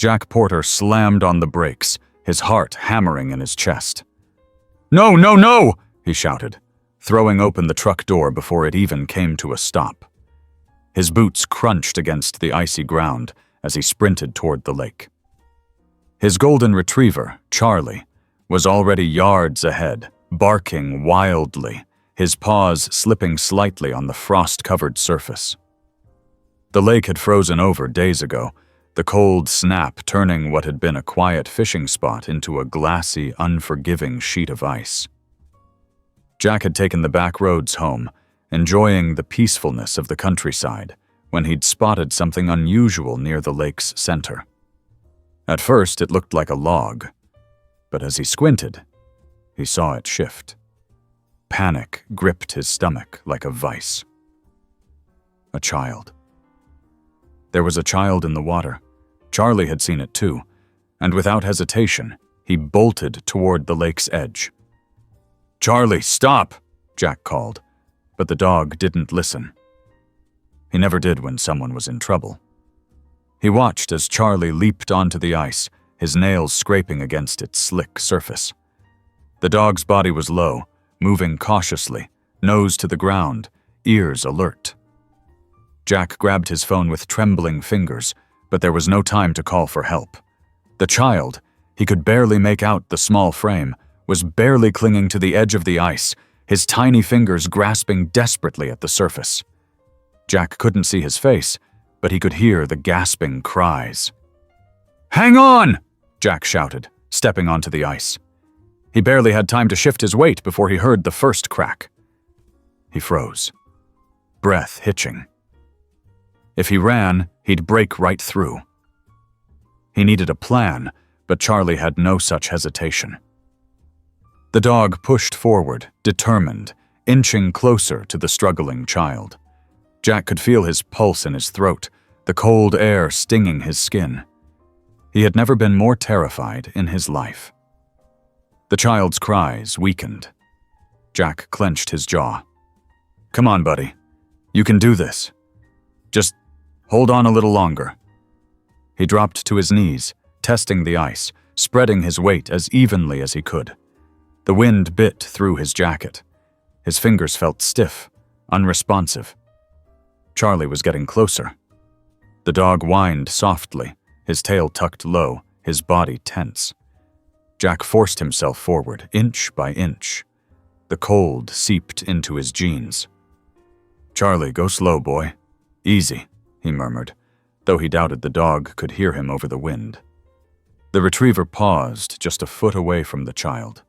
Jack Porter slammed on the brakes, his heart hammering in his chest. "No, no, no!" he shouted, throwing open the truck door before it even came to a stop. His boots crunched against the icy ground as he sprinted toward the lake. His golden retriever, Charlie, was already yards ahead, barking wildly, his paws slipping slightly on the frost-covered surface. The lake had frozen over days ago, the cold snap turning what had been a quiet fishing spot into a glassy, unforgiving sheet of ice. Jack had taken the back roads home, enjoying the peacefulness of the countryside, when he'd spotted something unusual near the lake's center. At first, it looked like a log, but as he squinted, he saw it shift. Panic gripped his stomach like a vice. A child. There was a child in the water. Charlie had seen it too, and without hesitation, he bolted toward the lake's edge. "Charlie, stop!" Jack called, but the dog didn't listen. He never did when someone was in trouble. He watched as Charlie leaped onto the ice, his nails scraping against its slick surface. The dog's body was low, moving cautiously, nose to the ground, ears alert. Jack grabbed his phone with trembling fingers, but there was no time to call for help. The child, he could barely make out the small frame, was barely clinging to the edge of the ice, his tiny fingers grasping desperately at the surface. Jack couldn't see his face, but he could hear the gasping cries. "Hang on!" Jack shouted, stepping onto the ice. He barely had time to shift his weight before he heard the first crack. He froze, breath hitching. If he ran, he'd break right through. He needed a plan, but Charlie had no such hesitation. The dog pushed forward, determined, inching closer to the struggling child. Jack could feel his pulse in his throat, the cold air stinging his skin. He had never been more terrified in his life. The child's cries weakened. Jack clenched his jaw. "Come on, buddy. You can do this. Just hold on a little longer." He dropped to his knees, testing the ice, spreading his weight as evenly as he could. The wind bit through his jacket. His fingers felt stiff, unresponsive. Charlie was getting closer. The dog whined softly, his tail tucked low, his body tense. Jack forced himself forward, inch by inch. The cold seeped into his jeans. "Charlie, go slow, boy. Easy," he murmured, though he doubted the dog could hear him over the wind. The retriever paused just a foot away from the child.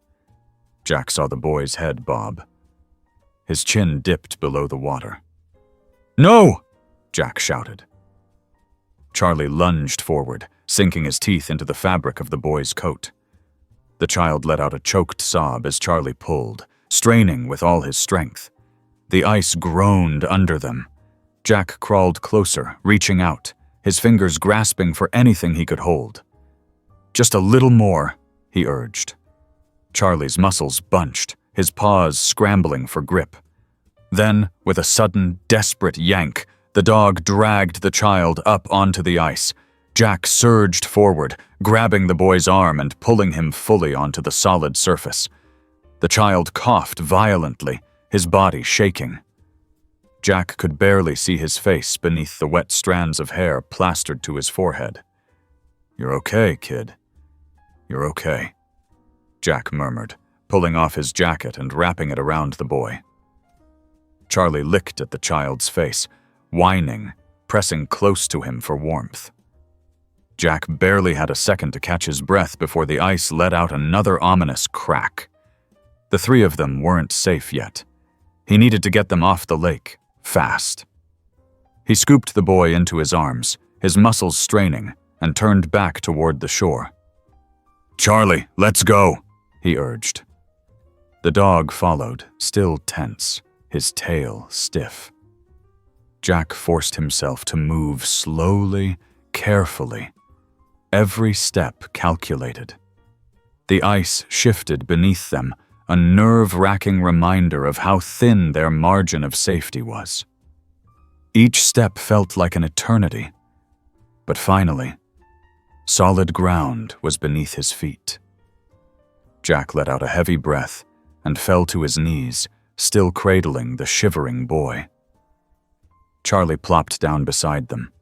Jack saw the boy's head bob. His chin dipped below the water. "No!" Jack shouted. Charlie lunged forward, sinking his teeth into the fabric of the boy's coat. The child let out a choked sob as Charlie pulled, straining with all his strength. The ice groaned under them. Jack crawled closer, reaching out, his fingers grasping for anything he could hold. "Just a little more," he urged. Charlie's muscles bunched, his paws scrambling for grip. Then, with a sudden, desperate yank, the dog dragged the child up onto the ice. Jack surged forward, grabbing the boy's arm and pulling him fully onto the solid surface. The child coughed violently, his body shaking. Jack could barely see his face beneath the wet strands of hair plastered to his forehead. "You're okay, kid. You're okay," Jack murmured, pulling off his jacket and wrapping it around the boy. Charlie licked at the child's face, whining, pressing close to him for warmth. Jack barely had a second to catch his breath before the ice let out another ominous crack. The three of them weren't safe yet. He needed to get them off the lake, fast. He scooped the boy into his arms, his muscles straining, and turned back toward the shore. "Charlie, let's go," he urged. The dog followed, still tense, his tail stiff. Jack forced himself to move slowly, carefully, every step calculated. The ice shifted beneath them, a nerve-wracking reminder of how thin their margin of safety was. Each step felt like an eternity, but finally, Solid ground was beneath his feet. Jack let out a heavy breath and fell to his knees, still cradling the shivering boy. Charlie plopped down beside them,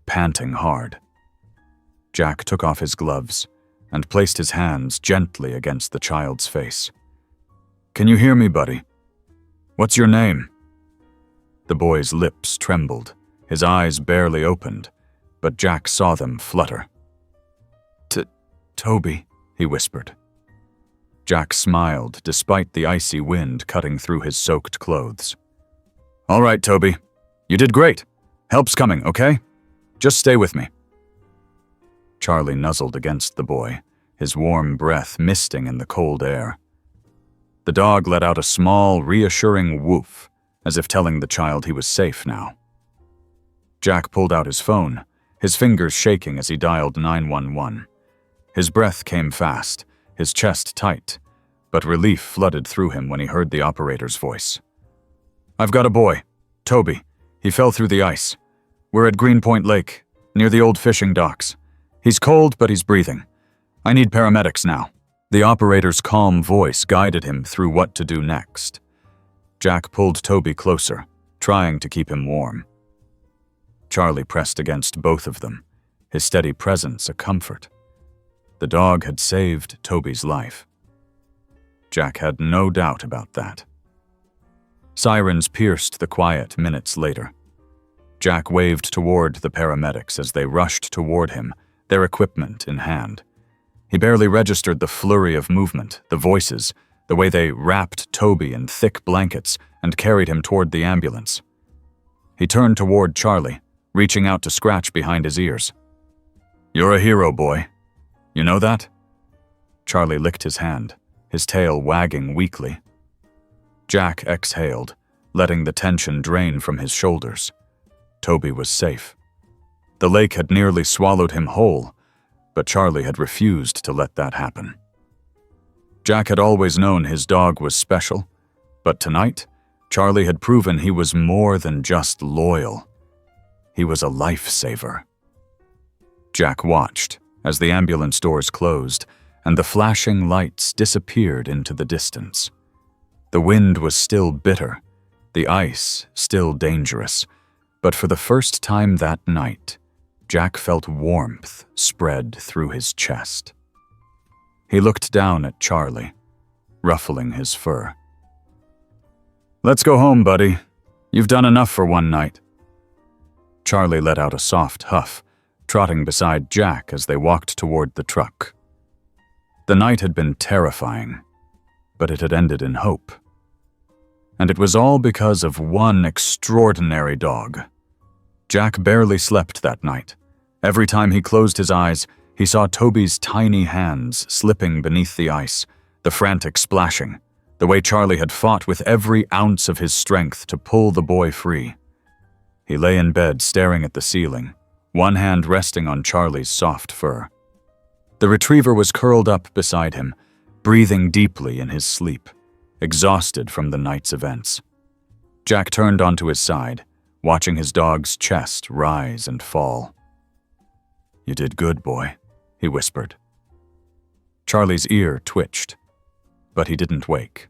panting hard. Jack took off his gloves and placed his hands gently against the child's face. "Can you hear me, buddy? What's your name?" The boy's lips trembled, his eyes barely opened, but Jack saw them flutter. "Toby," he whispered. Jack smiled despite the icy wind cutting through his soaked clothes. "All right, Toby. You did great. Help's coming, okay? Just stay with me." Charlie nuzzled against the boy, his warm breath misting in the cold air. The dog let out a small, reassuring woof, as if telling the child he was safe now. Jack pulled out his phone, his fingers shaking as he dialed 911. His breath came fast, his chest tight, but relief flooded through him when he heard the operator's voice. "I've got a boy, Toby. He fell through the ice. We're at Greenpoint Lake, near the old fishing docks. He's cold, but he's breathing. I need paramedics now." The operator's calm voice guided him through what to do next. Jack pulled Toby closer, trying to keep him warm. Charlie pressed against both of them, his steady presence a comfort. The dog had saved Toby's life. Jack had no doubt about that. Sirens pierced the quiet minutes later. Jack waved toward the paramedics as they rushed toward him, their equipment in hand. He barely registered the flurry of movement, the voices, the way they wrapped Toby in thick blankets and carried him toward the ambulance. He turned toward Charlie, reaching out to scratch behind his ears. "You're a hero, boy. You know that?" Charlie licked his hand, his tail wagging weakly. Jack exhaled, letting the tension drain from his shoulders. Toby was safe. The lake had nearly swallowed him whole, but Charlie had refused to let that happen. Jack had always known his dog was special, but tonight, Charlie had proven he was more than just loyal. He was a lifesaver. Jack watched as the ambulance doors closed and the flashing lights disappeared into the distance. The wind was still bitter, the ice still dangerous, but for the first time that night, Jack felt warmth spread through his chest. He looked down at Charlie, ruffling his fur. "Let's go home, buddy. You've done enough for one night." Charlie let out a soft huff, trotting beside Jack as they walked toward the truck. The night had been terrifying, but it had ended in hope. And it was all because of one extraordinary dog. Jack barely slept that night. Every time he closed his eyes, he saw Toby's tiny hands slipping beneath the ice, the frantic splashing, the way Charlie had fought with every ounce of his strength to pull the boy free. He lay in bed staring at the ceiling, one hand resting on Charlie's soft fur. The retriever was curled up beside him, breathing deeply in his sleep, exhausted from the night's events. Jack turned onto his side, watching his dog's chest rise and fall. "You did good, boy," he whispered. Charlie's ear twitched, but he didn't wake.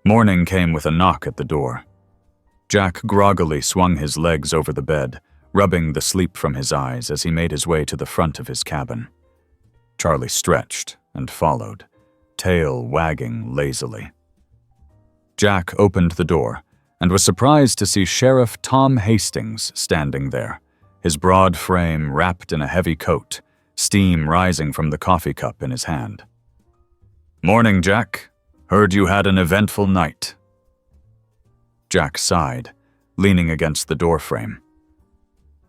Morning came with a knock at the door. Jack groggily swung his legs over the bed, rubbing the sleep from his eyes as he made his way to the front of his cabin. Charlie stretched and followed, tail wagging lazily. Jack opened the door and was surprised to see Sheriff Tom Hastings standing there, his broad frame wrapped in a heavy coat, steam rising from the coffee cup in his hand. "Morning, Jack. Heard you had an eventful night." Jack sighed, leaning against the doorframe.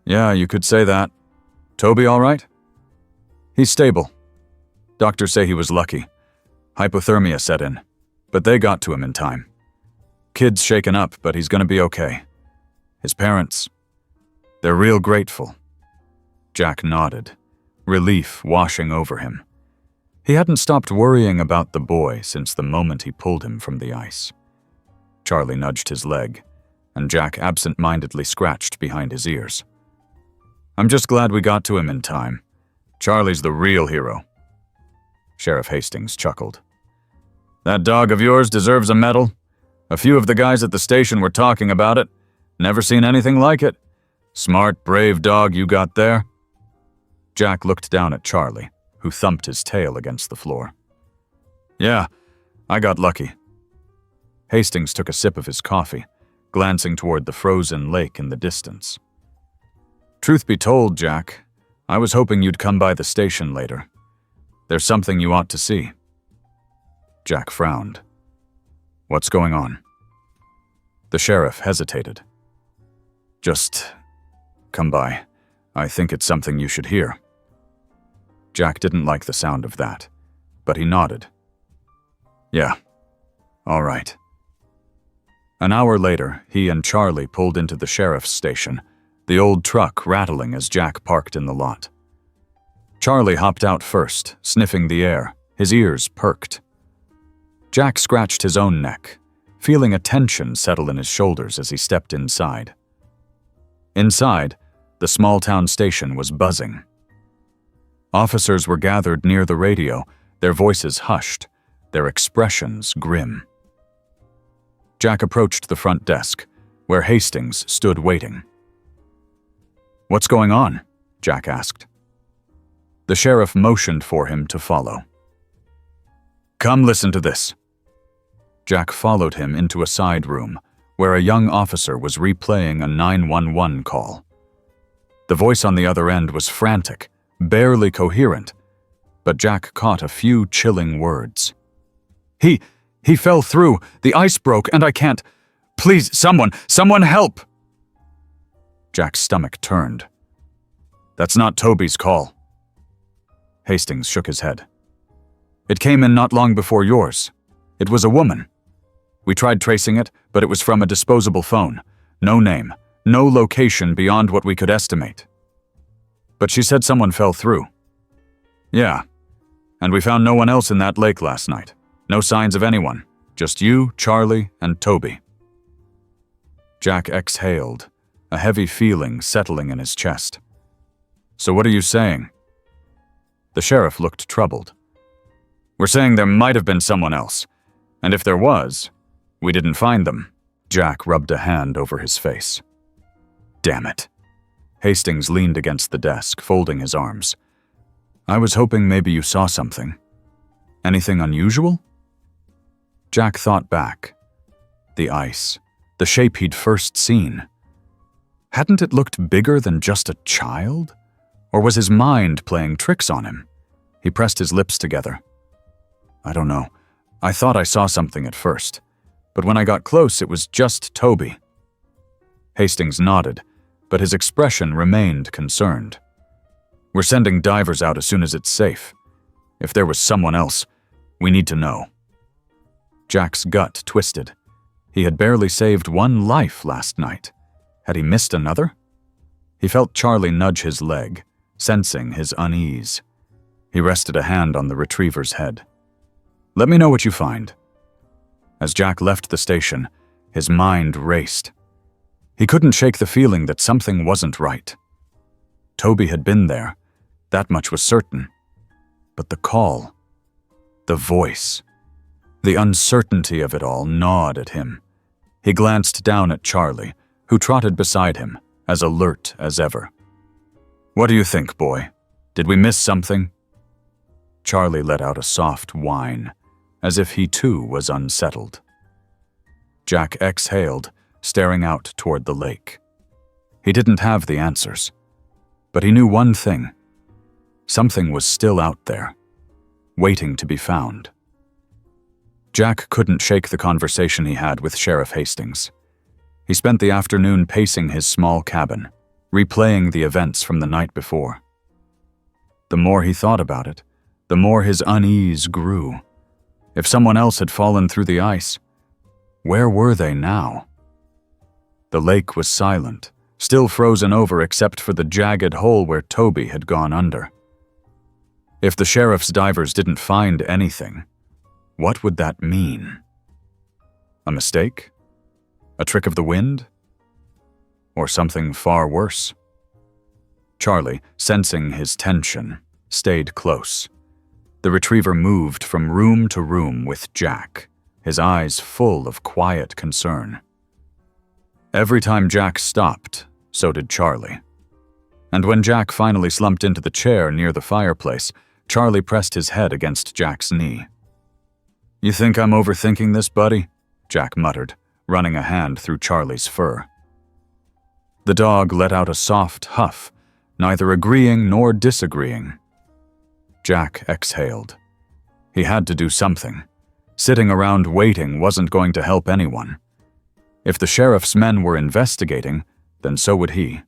"Yeah, you could say that. Toby all right?" "He's stable. Doctors say he was lucky. Hypothermia set in, but they got to him in time. Kid's shaken up, but he's gonna be okay. His parents, they're real grateful." Jack nodded, relief washing over him. He hadn't stopped worrying about the boy since the moment he pulled him from the ice. Charlie nudged his leg, and Jack absent-mindedly scratched behind his ears. "I'm just glad we got to him in time. Charlie's the real hero. Sheriff Hastings chuckled. That dog of yours deserves a medal. A few of the guys at the station were talking about it. Never seen anything like it. Smart, brave dog you got there. Jack looked down at Charlie, who thumped his tail against the floor. Yeah, I got lucky. Hastings took a sip of his coffee, glancing toward the frozen lake in the distance. Truth be told, Jack, I was hoping you'd come by the station later. There's something you ought to see. Jack frowned. What's going on? The sheriff hesitated. Just come by. I think it's something you should hear. Jack didn't like the sound of that, but he nodded. Yeah, all right. An hour later, he and Charlie pulled into the sheriff's station, the old truck rattling as Jack parked in the lot. Charlie hopped out first, sniffing the air, his ears perked. Jack scratched his own neck, feeling a tension settle in his shoulders as he stepped inside. Inside, the small-town station was buzzing. Officers were gathered near the radio, their voices hushed, their expressions grim. Jack approached the front desk, where Hastings stood waiting. What's going on? Jack asked. The sheriff motioned for him to follow. Come listen to this. Jack followed him into a side room, where a young officer was replaying a 911 call. The voice on the other end was frantic, barely coherent, but Jack caught a few chilling words. He fell through, the ice broke, and I can't. Please, someone help! Jack's stomach turned. That's not Toby's call. Hastings shook his head. It came in not long before yours. It was a woman. We tried tracing it, but it was from a disposable phone. No name, no location beyond what we could estimate. But she said someone fell through. Yeah, and we found no one else in that lake last night. No signs of anyone, just you, Charlie, and Toby. Jack exhaled, a heavy feeling settling in his chest. So what are you saying? The sheriff looked troubled. We're saying there might have been someone else, and if there was, we didn't find them. Jack rubbed a hand over his face. Damn it. Hastings leaned against the desk, folding his arms. I was hoping maybe you saw something. Anything unusual? Jack thought back. The ice, the shape he'd first seen. Hadn't it looked bigger than just a child? Or was his mind playing tricks on him? He pressed his lips together. I don't know. I thought I saw something at first, but when I got close, it was just Toby. Hastings nodded, but his expression remained concerned. We're sending divers out as soon as it's safe. If there was someone else, we need to know. Jack's gut twisted. He had barely saved one life last night. Had he missed another? He felt Charlie nudge his leg, sensing his unease. He rested a hand on the retriever's head. Let me know what you find. As Jack left the station, his mind raced. He couldn't shake the feeling that something wasn't right. Toby had been there, that much was certain. But the call, the voice, the uncertainty of it all gnawed at him. He glanced down at Charlie, who trotted beside him, as alert as ever. What do you think, boy? Did we miss something? Charlie let out a soft whine, as if he too was unsettled. Jack exhaled, staring out toward the lake. He didn't have the answers, but he knew one thing. Something was still out there, waiting to be found. Jack couldn't shake the conversation he had with Sheriff Hastings. He spent the afternoon pacing his small cabin, replaying the events from the night before. The more he thought about it, the more his unease grew. If someone else had fallen through the ice, where were they now? The lake was silent, still frozen over except for the jagged hole where Toby had gone under. If the sheriff's divers didn't find anything, what would that mean? A mistake? A trick of the wind? Or something far worse? Charlie, sensing his tension, stayed close. The retriever moved from room to room with Jack, his eyes full of quiet concern. Every time Jack stopped, so did Charlie. And when Jack finally slumped into the chair near the fireplace, Charlie pressed his head against Jack's knee. "You think I'm overthinking this, buddy?" Jack muttered, running a hand through Charlie's fur. The dog let out a soft huff, neither agreeing nor disagreeing. Jack exhaled. He had to do something. Sitting around waiting wasn't going to help anyone. If the sheriff's men were investigating, then so would he.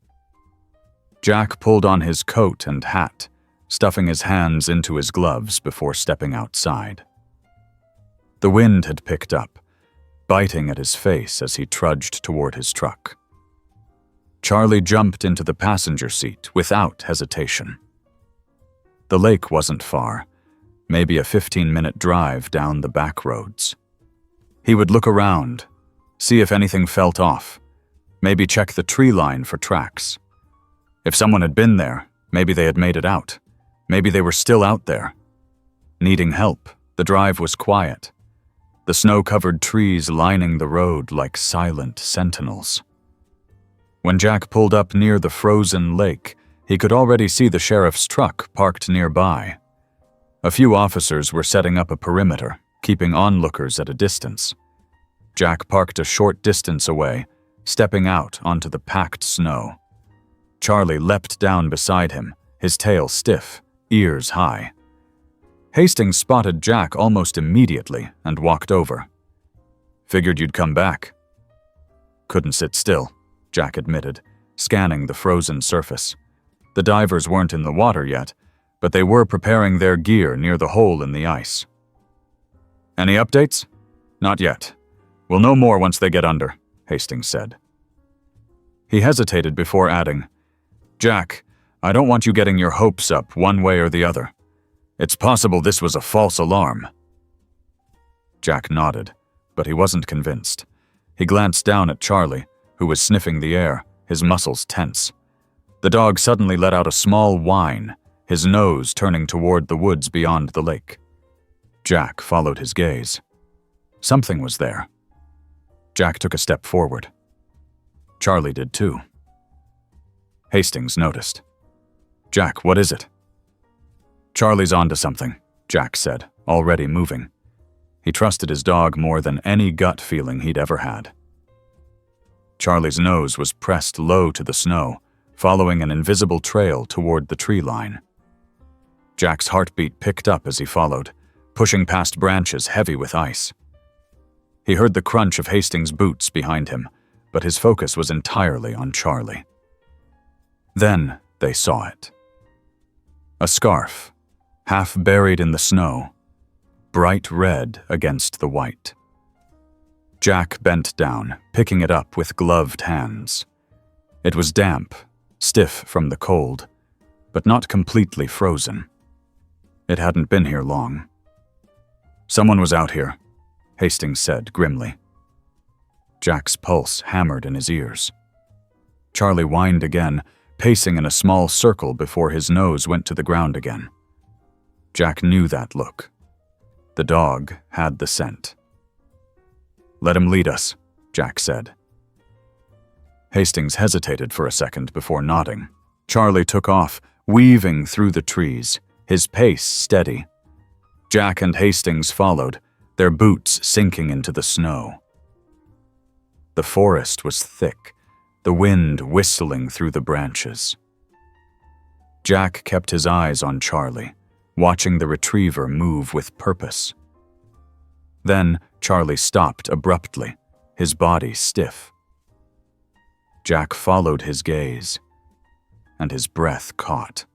Jack pulled on his coat and hat, stuffing his hands into his gloves before stepping outside. The wind had picked up, biting at his face as he trudged toward his truck. Charlie jumped into the passenger seat without hesitation. The lake wasn't far, maybe a 15-minute drive down the back roads. He would look around, see if anything felt off, maybe check the tree line for tracks. If someone had been there, maybe they had made it out. Maybe they were still out there. Needing help, the drive was quiet. The snow-covered trees lining the road like silent sentinels. When Jack pulled up near the frozen lake, he could already see the sheriff's truck parked nearby. A few officers were setting up a perimeter, keeping onlookers at a distance. Jack parked a short distance away, stepping out onto the packed snow. Charlie leapt down beside him, his tail stiff, ears high. Hastings spotted Jack almost immediately and walked over. "Figured you'd come back." "Couldn't sit still," Jack admitted, scanning the frozen surface. The divers weren't in the water yet, but they were preparing their gear near the hole in the ice. "Any updates?" "Not yet. We'll know more once they get under," Hastings said. He hesitated before adding, "Jack, I don't want you getting your hopes up one way or the other. It's possible this was a false alarm." Jack nodded, but he wasn't convinced. He glanced down at Charlie, who was sniffing the air, his muscles tense. The dog suddenly let out a small whine, his nose turning toward the woods beyond the lake. Jack followed his gaze. Something was there. Jack took a step forward. Charlie did too. Hastings noticed. "Jack, what is it?" "Charlie's onto something," Jack said, already moving. He trusted his dog more than any gut feeling he'd ever had. Charlie's nose was pressed low to the snow, following an invisible trail toward the tree line. Jack's heartbeat picked up as he followed, pushing past branches heavy with ice. He heard the crunch of Hastings' boots behind him, but his focus was entirely on Charlie. Then they saw it. A scarf, half buried in the snow, bright red against the white. Jack bent down, picking it up with gloved hands. It was damp, stiff from the cold, but not completely frozen. It hadn't been here long. "Someone was out here," Hastings said grimly. Jack's pulse hammered in his ears. Charlie whined again, pacing in a small circle before his nose went to the ground again. Jack knew that look. The dog had the scent. "Let him lead us," Jack said. Hastings hesitated for a second before nodding. Charlie took off, weaving through the trees, his pace steady. Jack and Hastings followed, their boots sinking into the snow. The forest was thick, the wind whistling through the branches. Jack kept his eyes on Charlie, watching the retriever move with purpose. Then Charlie stopped abruptly, his body stiff. Jack followed his gaze, and his breath caught.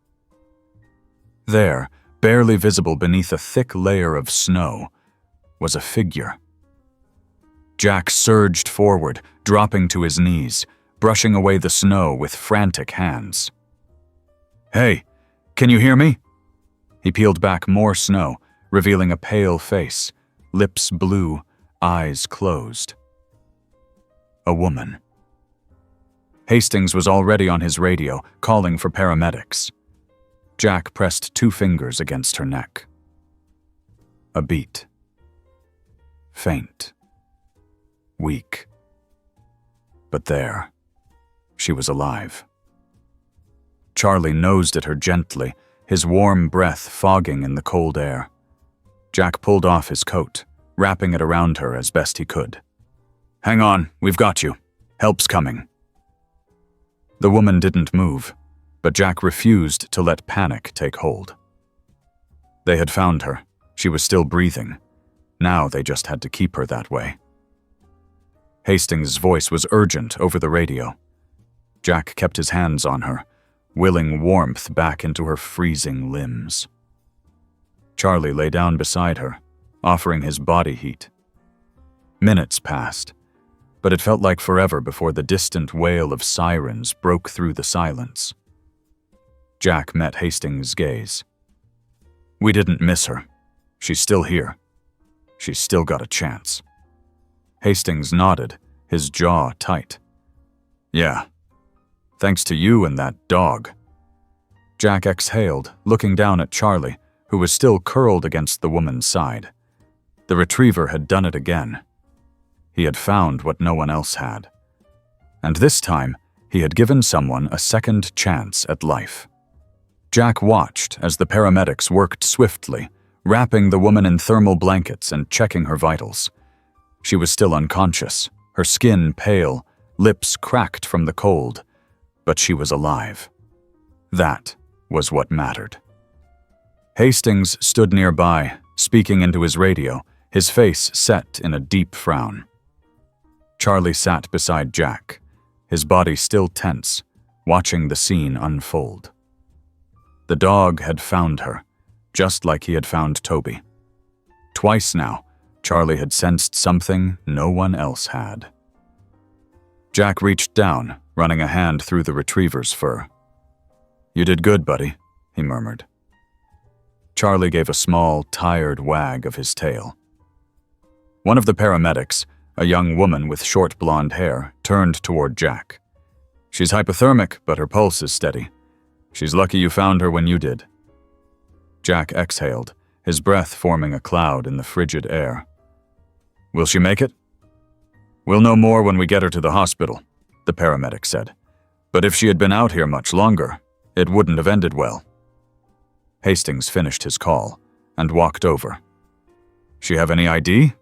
There, barely visible beneath a thick layer of snow, was a figure. Jack surged forward, dropping to his knees, brushing away the snow with frantic hands. "Hey, can you hear me?" He peeled back more snow, revealing a pale face, lips blue, eyes closed. A woman. Hastings was already on his radio, calling for paramedics. Jack pressed 2 fingers against her neck. A beat. Faint. Weak. But there, she was alive. Charlie nosed at her gently, his warm breath fogging in the cold air. Jack pulled off his coat, wrapping it around her as best he could. "Hang on, we've got you. Help's coming." The woman didn't move, but Jack refused to let panic take hold. They had found her. She was still breathing. Now they just had to keep her that way. Hastings' voice was urgent over the radio. Jack kept his hands on her, willing warmth back into her freezing limbs. Charlie lay down beside her, offering his body heat. Minutes passed, but it felt like forever before the distant wail of sirens broke through the silence. Jack met Hastings' gaze. "We didn't miss her. She's still here. She's still got a chance." Hastings nodded, his jaw tight. "Yeah, thanks to you and that dog." Jack exhaled, looking down at Charlie, who was still curled against the woman's side. The retriever had done it again. He had found what no one else had. And this time, he had given someone a second chance at life. Jack watched as the paramedics worked swiftly, wrapping the woman in thermal blankets and checking her vitals. She was still unconscious, her skin pale, lips cracked from the cold, but she was alive. That was what mattered. Hastings stood nearby, speaking into his radio, his face set in a deep frown. Charlie sat beside Jack, his body still tense, watching the scene unfold. The dog had found her, just like he had found Toby. Twice now, Charlie had sensed something no one else had. Jack reached down, running a hand through the retriever's fur. "You did good, buddy," he murmured. Charlie gave a small, tired wag of his tail. One of the paramedics, a young woman with short blonde hair, turned toward Jack. "She's hypothermic, but her pulse is steady. She's lucky you found her when you did." Jack exhaled, his breath forming a cloud in the frigid air. "Will she make it?" "We'll know more when we get her to the hospital," the paramedic said. "But if she had been out here much longer, it wouldn't have ended well." Hastings finished his call and walked over. "She have any ID?"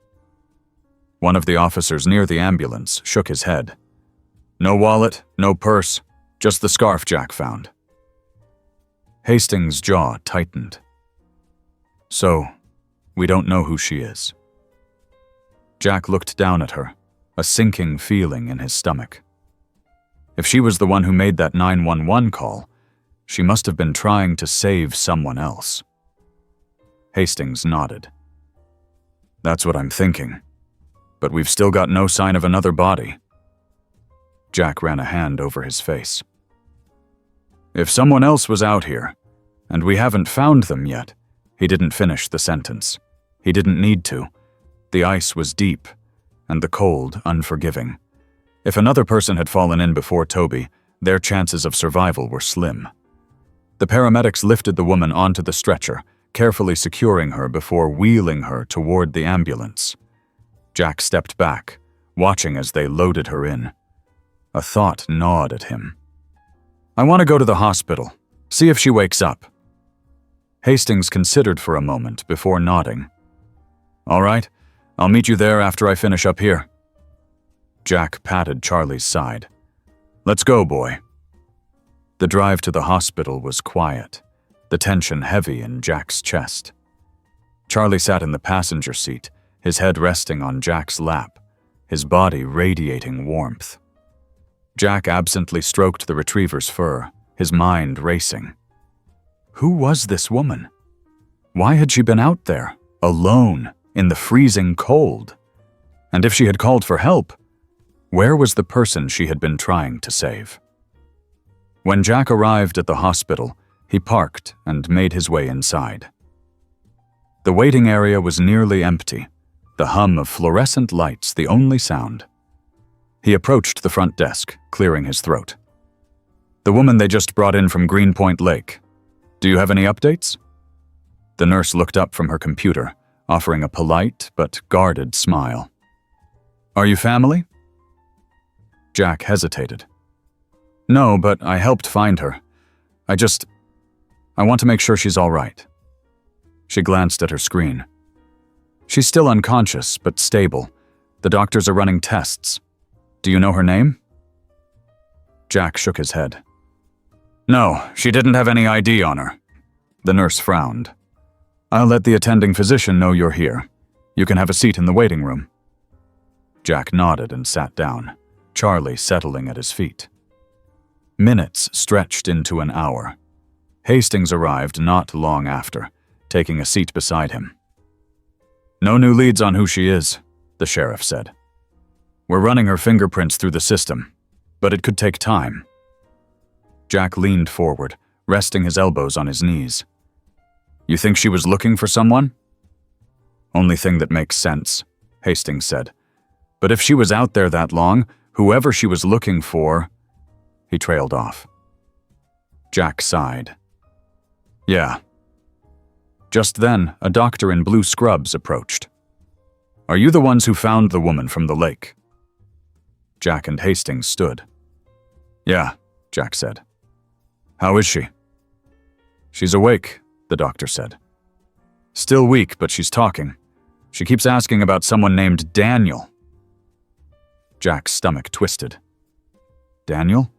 One of the officers near the ambulance shook his head. "No wallet, no purse, just the scarf Jack found." Hastings' jaw tightened. "So, we don't know who she is." Jack looked down at her, a sinking feeling in his stomach. If she was the one who made that 911 call, she must have been trying to save someone else. Hastings nodded. "That's what I'm thinking. But we've still got no sign of another body." Jack ran a hand over his face. "If someone else was out here, and we haven't found them yet," he didn't finish the sentence. He didn't need to. The ice was deep, and the cold unforgiving. If another person had fallen in before Toby, their chances of survival were slim. The paramedics lifted the woman onto the stretcher, carefully securing her before wheeling her toward the ambulance. Jack stepped back, watching as they loaded her in. A thought gnawed at him. "I want to go to the hospital, see if she wakes up." Hastings considered for a moment before nodding. "All right, I'll meet you there after I finish up here." Jack patted Charlie's side. "Let's go, boy." The drive to the hospital was quiet, the tension heavy in Jack's chest. Charlie sat in the passenger seat, his head resting on Jack's lap, his body radiating warmth. Jack absently stroked the retriever's fur, his mind racing. Who was this woman? Why had she been out there, alone, in the freezing cold? And if she had called for help, where was the person she had been trying to save? When Jack arrived at the hospital, he parked and made his way inside. The waiting area was nearly empty, the hum of fluorescent lights the only sound. He approached the front desk, clearing his throat. "The woman they just brought in from Greenpoint Lake." Do you have any updates? The nurse looked up from her computer, offering a polite but guarded smile. Are you family? Jack hesitated. No, but I helped find her. I want to make sure she's all right. She glanced at her screen. She's still unconscious, but stable. The doctors are running tests. Do you know her name? Jack shook his head. No, she didn't have any ID on her. The nurse frowned. I'll let the attending physician know you're here. You can have a seat in the waiting room. Jack nodded and sat down, Charlie settling at his feet. Minutes stretched into an hour. Hastings arrived not long after, taking a seat beside him. No new leads on who she is, the sheriff said. We're running her fingerprints through the system, but it could take time. Jack leaned forward, resting his elbows on his knees. You think she was looking for someone? Only thing that makes sense, Hastings said. But if she was out there that long, whoever she was looking for… He trailed off. Jack sighed. Yeah. Just then, a doctor in blue scrubs approached. Are you the ones who found the woman from the lake? Jack and Hastings stood. Yeah, Jack said. How is she? She's awake, the doctor said. Still weak, but she's talking. She keeps asking about someone named Daniel. Jack's stomach twisted. Daniel?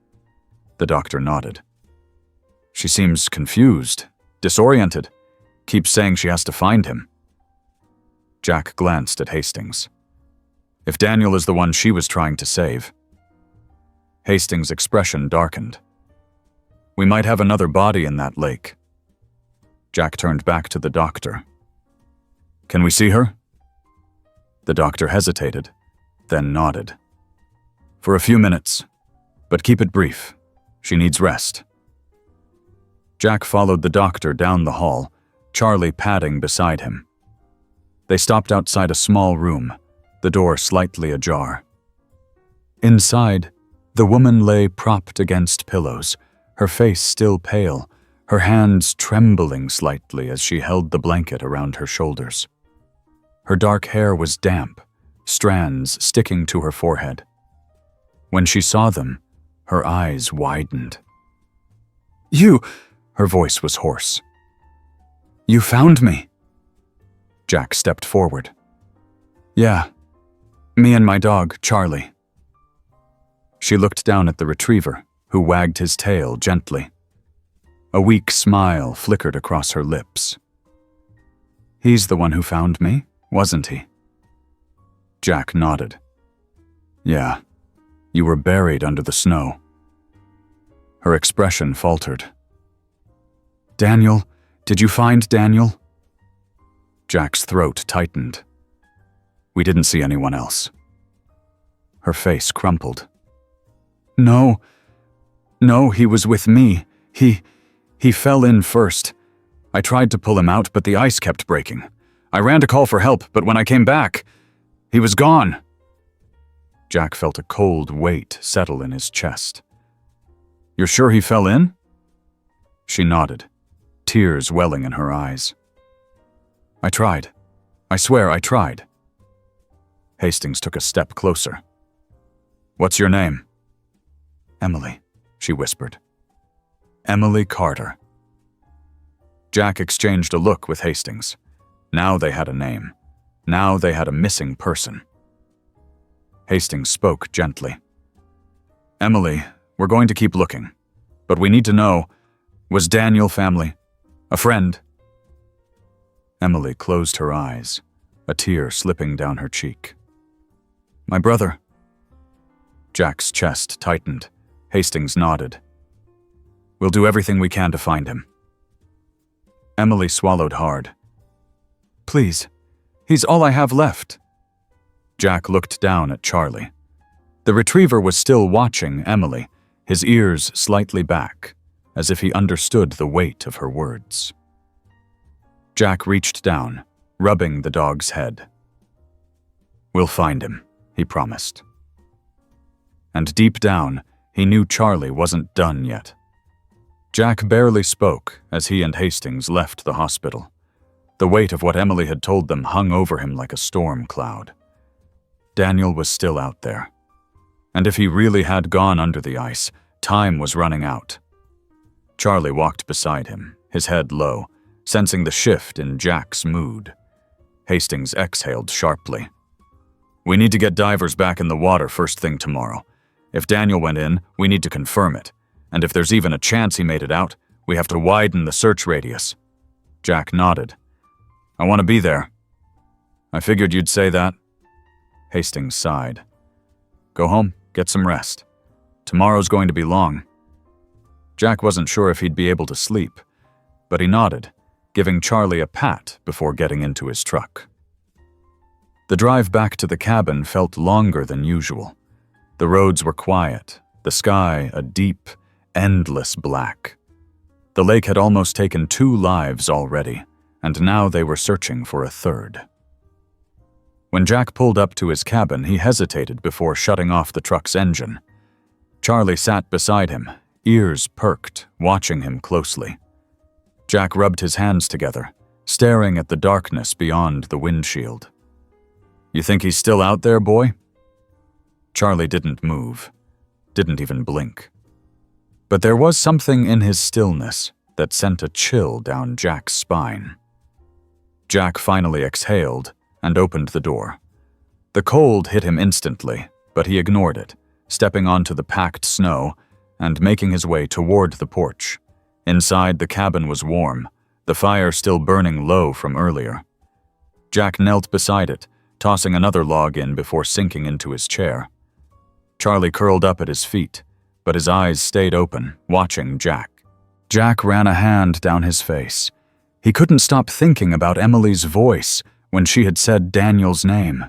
The doctor nodded. She seems confused, disoriented. Keeps saying she has to find him. Jack glanced at Hastings. If Daniel is the one she was trying to save. Hastings' expression darkened. We might have another body in that lake. Jack turned back to the doctor. Can we see her? The doctor hesitated, then nodded. For a few minutes, but keep it brief. She needs rest. Jack followed the doctor down the hall, Charlie padding beside him. They stopped outside a small room, the door slightly ajar. Inside, the woman lay propped against pillows, her face still pale, her hands trembling slightly as she held the blanket around her shoulders. Her dark hair was damp, strands sticking to her forehead. When she saw them, her eyes widened. You, her voice was hoarse. You found me. Jack stepped forward. Yeah, me and my dog, Charlie. She looked down at the retriever, who wagged his tail gently. A weak smile flickered across her lips. He's the one who found me, wasn't he? Jack nodded. Yeah, you were buried under the snow. Her expression faltered. Daniel, did you find Daniel? Jack's throat tightened. We didn't see anyone else. Her face crumpled. No, he was with me. He fell in first. I tried to pull him out, but the ice kept breaking. I ran to call for help, but when I came back, he was gone. Jack felt a cold weight settle in his chest. You're sure he fell in? She nodded, tears welling in her eyes. I tried. I swear I tried. Hastings took a step closer. What's your name? Emily, she whispered. Emily Carter. Jack exchanged a look with Hastings. Now they had a name. Now they had a missing person. Hastings spoke gently. Emily, we're going to keep looking. But we need to know, was Daniel family? A friend? Emily closed her eyes, a tear slipping down her cheek. My brother. Jack's chest tightened. Hastings nodded. We'll do everything we can to find him. Emily swallowed hard. Please, he's all I have left. Jack looked down at Charlie. The retriever was still watching Emily, his ears slightly back, as if he understood the weight of her words. Jack reached down, rubbing the dog's head. We'll find him, he promised. And deep down, he knew Charlie wasn't done yet. Jack barely spoke as he and Hastings left the hospital. The weight of what Emily had told them hung over him like a storm cloud. Daniel was still out there. And if he really had gone under the ice, time was running out. Charlie walked beside him, his head low, sensing the shift in Jack's mood. Hastings exhaled sharply. "We need to get divers back in the water first thing tomorrow. If Daniel went in, we need to confirm it. And if there's even a chance he made it out, we have to widen the search radius." Jack nodded. "I want to be there." "I figured you'd say that." Hastings sighed. "Go home, get some rest. Tomorrow's going to be long." Jack wasn't sure if he'd be able to sleep, but he nodded, giving Charlie a pat before getting into his truck. The drive back to the cabin felt longer than usual. The roads were quiet, the sky a deep, endless black. The lake had almost taken 2 lives already, and now they were searching for a third. When Jack pulled up to his cabin, he hesitated before shutting off the truck's engine. Charlie sat beside him, ears perked, watching him closely. Jack rubbed his hands together, staring at the darkness beyond the windshield. "You think he's still out there, boy?" Charlie didn't move, didn't even blink. But there was something in his stillness that sent a chill down Jack's spine. Jack finally exhaled and opened the door. The cold hit him instantly, but he ignored it, stepping onto the packed snow and making his way toward the porch. Inside, the cabin was warm, the fire still burning low from earlier. Jack knelt beside it, tossing another log in before sinking into his chair. Charlie curled up at his feet, but his eyes stayed open, watching Jack. Jack ran a hand down his face. He couldn't stop thinking about Emily's voice when she had said Daniel's name.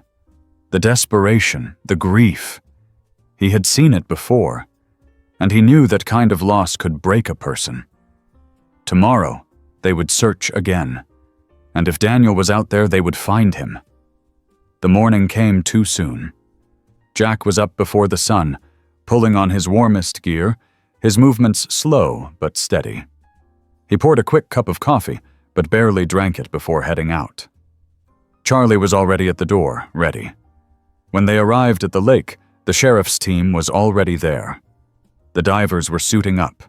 The desperation, the grief. He had seen it before, and he knew that kind of loss could break a person. Tomorrow, they would search again, and if Daniel was out there, they would find him. The morning came too soon. Jack was up before the sun, pulling on his warmest gear, his movements slow but steady. He poured a quick cup of coffee, but barely drank it before heading out. Charlie was already at the door, ready. When they arrived at the lake, the sheriff's team was already there. The divers were suiting up,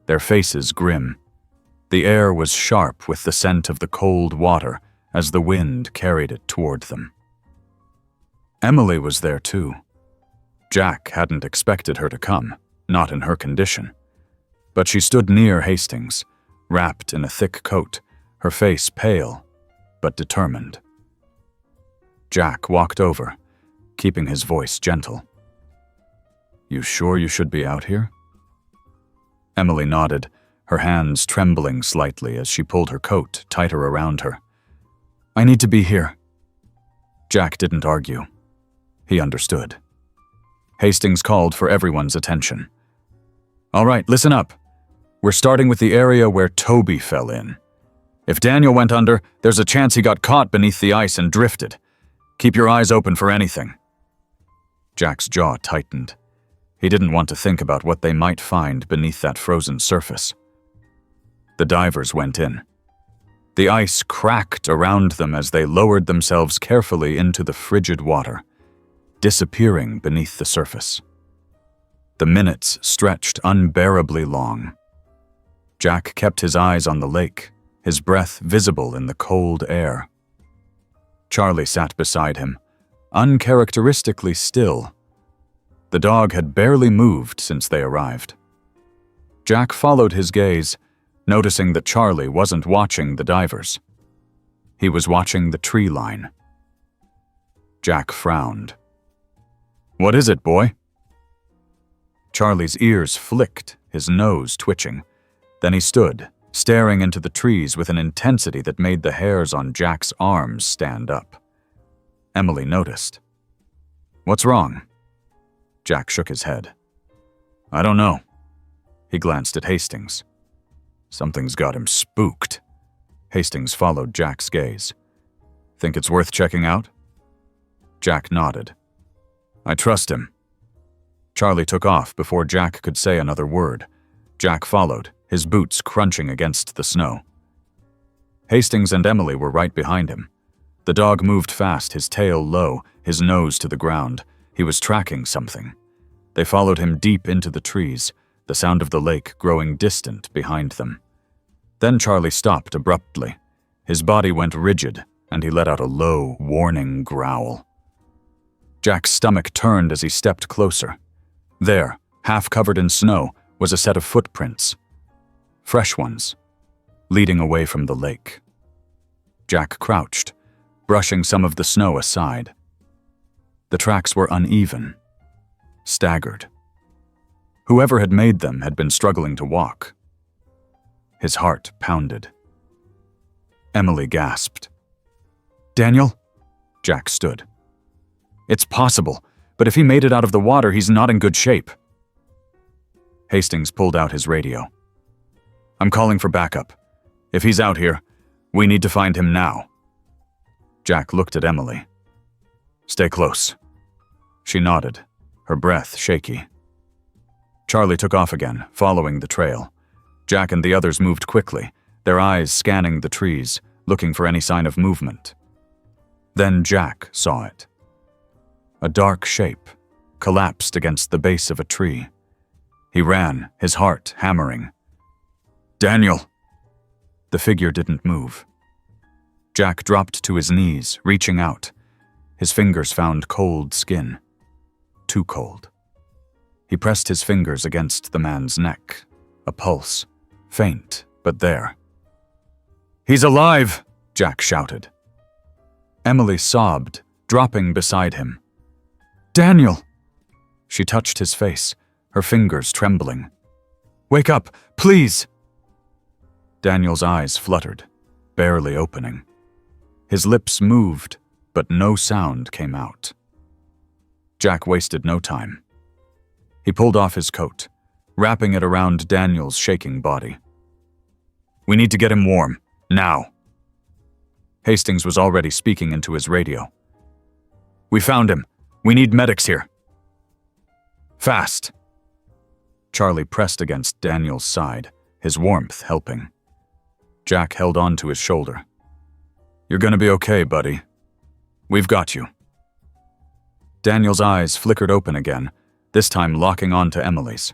their faces grim. The air was sharp with the scent of the cold water as the wind carried it toward them. Emily was there too. Jack hadn't expected her to come, not in her condition. But she stood near Hastings, wrapped in a thick coat, her face pale, but determined. Jack walked over, keeping his voice gentle. "You sure you should be out here?" Emily nodded, her hands trembling slightly as she pulled her coat tighter around her. "I need to be here." Jack didn't argue. He understood. Hastings called for everyone's attention. "All right, listen up. We're starting with the area where Toby fell in. If Daniel went under, there's a chance he got caught beneath the ice and drifted. Keep your eyes open for anything." Jack's jaw tightened. He didn't want to think about what they might find beneath that frozen surface. The divers went in. The ice cracked around them as they lowered themselves carefully into the frigid water, disappearing beneath the surface. The minutes stretched unbearably long. Jack kept his eyes on the lake, his breath visible in the cold air. Charlie sat beside him, uncharacteristically still. The dog had barely moved since they arrived. Jack followed his gaze, noticing that Charlie wasn't watching the divers. He was watching the tree line. Jack frowned. "What is it, boy?" Charlie's ears flicked, his nose twitching. Then he stood, staring into the trees with an intensity that made the hairs on Jack's arms stand up. Emily noticed. "What's wrong?" Jack shook his head. "I don't know." He glanced at Hastings. "Something's got him spooked." Hastings followed Jack's gaze. "Think it's worth checking out?" Jack nodded. "I trust him." Charlie took off before Jack could say another word. Jack followed, his boots crunching against the snow. Hastings and Emily were right behind him. The dog moved fast, his tail low, his nose to the ground. He was tracking something. They followed him deep into the trees, the sound of the lake growing distant behind them. Then Charlie stopped abruptly. His body went rigid, and he let out a low, warning growl. Jack's stomach turned as he stepped closer. There, half covered in snow, was a set of footprints. Fresh ones, leading away from the lake. Jack crouched, brushing some of the snow aside. The tracks were uneven, staggered. Whoever had made them had been struggling to walk. His heart pounded. Emily gasped. "Daniel?" Jack stood. "It's possible, but if he made it out of the water, he's not in good shape." Hastings pulled out his radio. "I'm calling for backup. If he's out here, we need to find him now." Jack looked at Emily. "Stay close." She nodded, her breath shaky. Charlie took off again, following the trail. Jack and the others moved quickly, their eyes scanning the trees, looking for any sign of movement. Then Jack saw it. A dark shape collapsed against the base of a tree. He ran, his heart hammering. "Daniel!" The figure didn't move. Jack dropped to his knees, reaching out. His fingers found cold skin. Too cold. He pressed his fingers against the man's neck. A pulse. Faint, but there. "He's alive!" Jack shouted. Emily sobbed, dropping beside him. "Daniel!" She touched his face, her fingers trembling. "Wake up, please!" Daniel's eyes fluttered, barely opening. His lips moved, but no sound came out. Jack wasted no time. He pulled off his coat, wrapping it around Daniel's shaking body. "We need to get him warm, now." Hastings was already speaking into his radio. "We found him. We need medics here. Fast." Charlie pressed against Daniel's side, his warmth helping. Jack held on to his shoulder. "You're gonna be okay, buddy. We've got you." Daniel's eyes flickered open again, this time locking on to Emily's.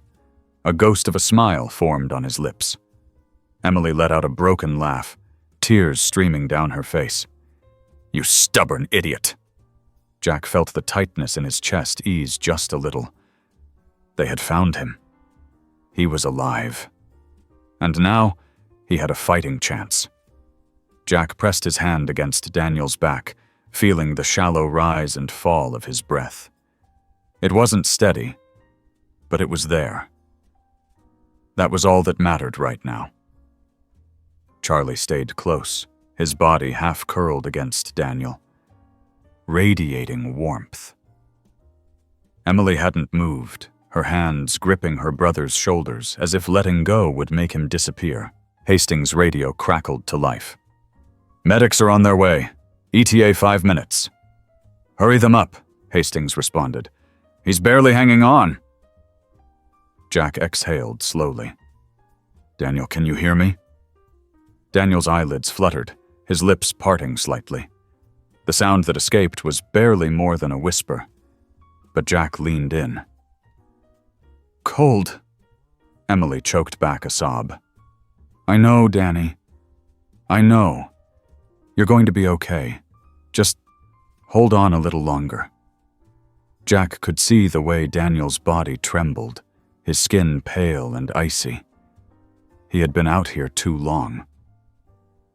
A ghost of a smile formed on his lips. Emily let out a broken laugh, tears streaming down her face. "You stubborn idiot." Jack felt the tightness in his chest ease just a little. They had found him. He was alive. And now, he had a fighting chance. Jack pressed his hand against Daniel's back, feeling the shallow rise and fall of his breath. It wasn't steady, but it was there. That was all that mattered right now. Charlie stayed close, his body half curled against Daniel, radiating warmth. Emily hadn't moved, her hands gripping her brother's shoulders as if letting go would make him disappear. Hastings' radio crackled to life. "Medics are on their way. ETA 5 minutes." "Hurry them up," Hastings responded. "He's barely hanging on." Jack exhaled slowly. "Daniel, can you hear me?" Daniel's eyelids fluttered, his lips parting slightly. The sound that escaped was barely more than a whisper, but Jack leaned in. "Cold." Emily choked back a sob. "I know, Danny. I know. You're going to be okay. Just hold on a little longer." Jack could see the way Daniel's body trembled, his skin pale and icy. He had been out here too long.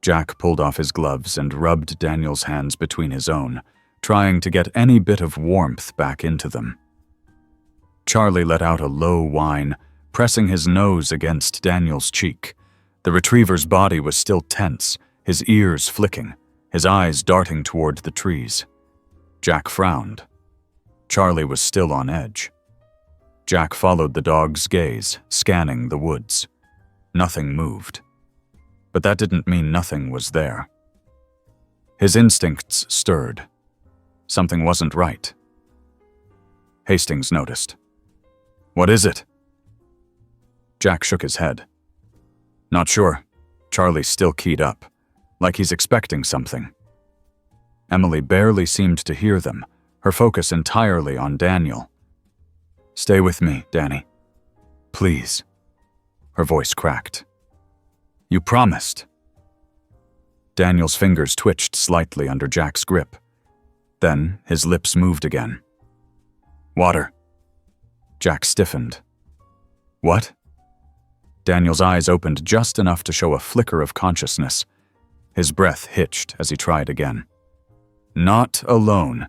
Jack pulled off his gloves and rubbed Daniel's hands between his own, trying to get any bit of warmth back into them. Charlie let out a low whine, pressing his nose against Daniel's cheek. The retriever's body was still tense, his ears flicking, his eyes darting toward the trees. Jack frowned. Charlie was still on edge. Jack followed the dog's gaze, scanning the woods. Nothing moved. But that didn't mean nothing was there. His instincts stirred. Something wasn't right. Hastings noticed. "What is it?" Jack shook his head. Not sure. Charlie's still keyed up, like he's expecting something. Emily barely seemed to hear them, her focus entirely on Daniel. Stay with me, Danny. Please. Her voice cracked. You promised. Daniel's fingers twitched slightly under Jack's grip. Then his lips moved again. Water. Jack stiffened. What? Daniel's eyes opened just enough to show a flicker of consciousness. His breath hitched as he tried again. Not alone.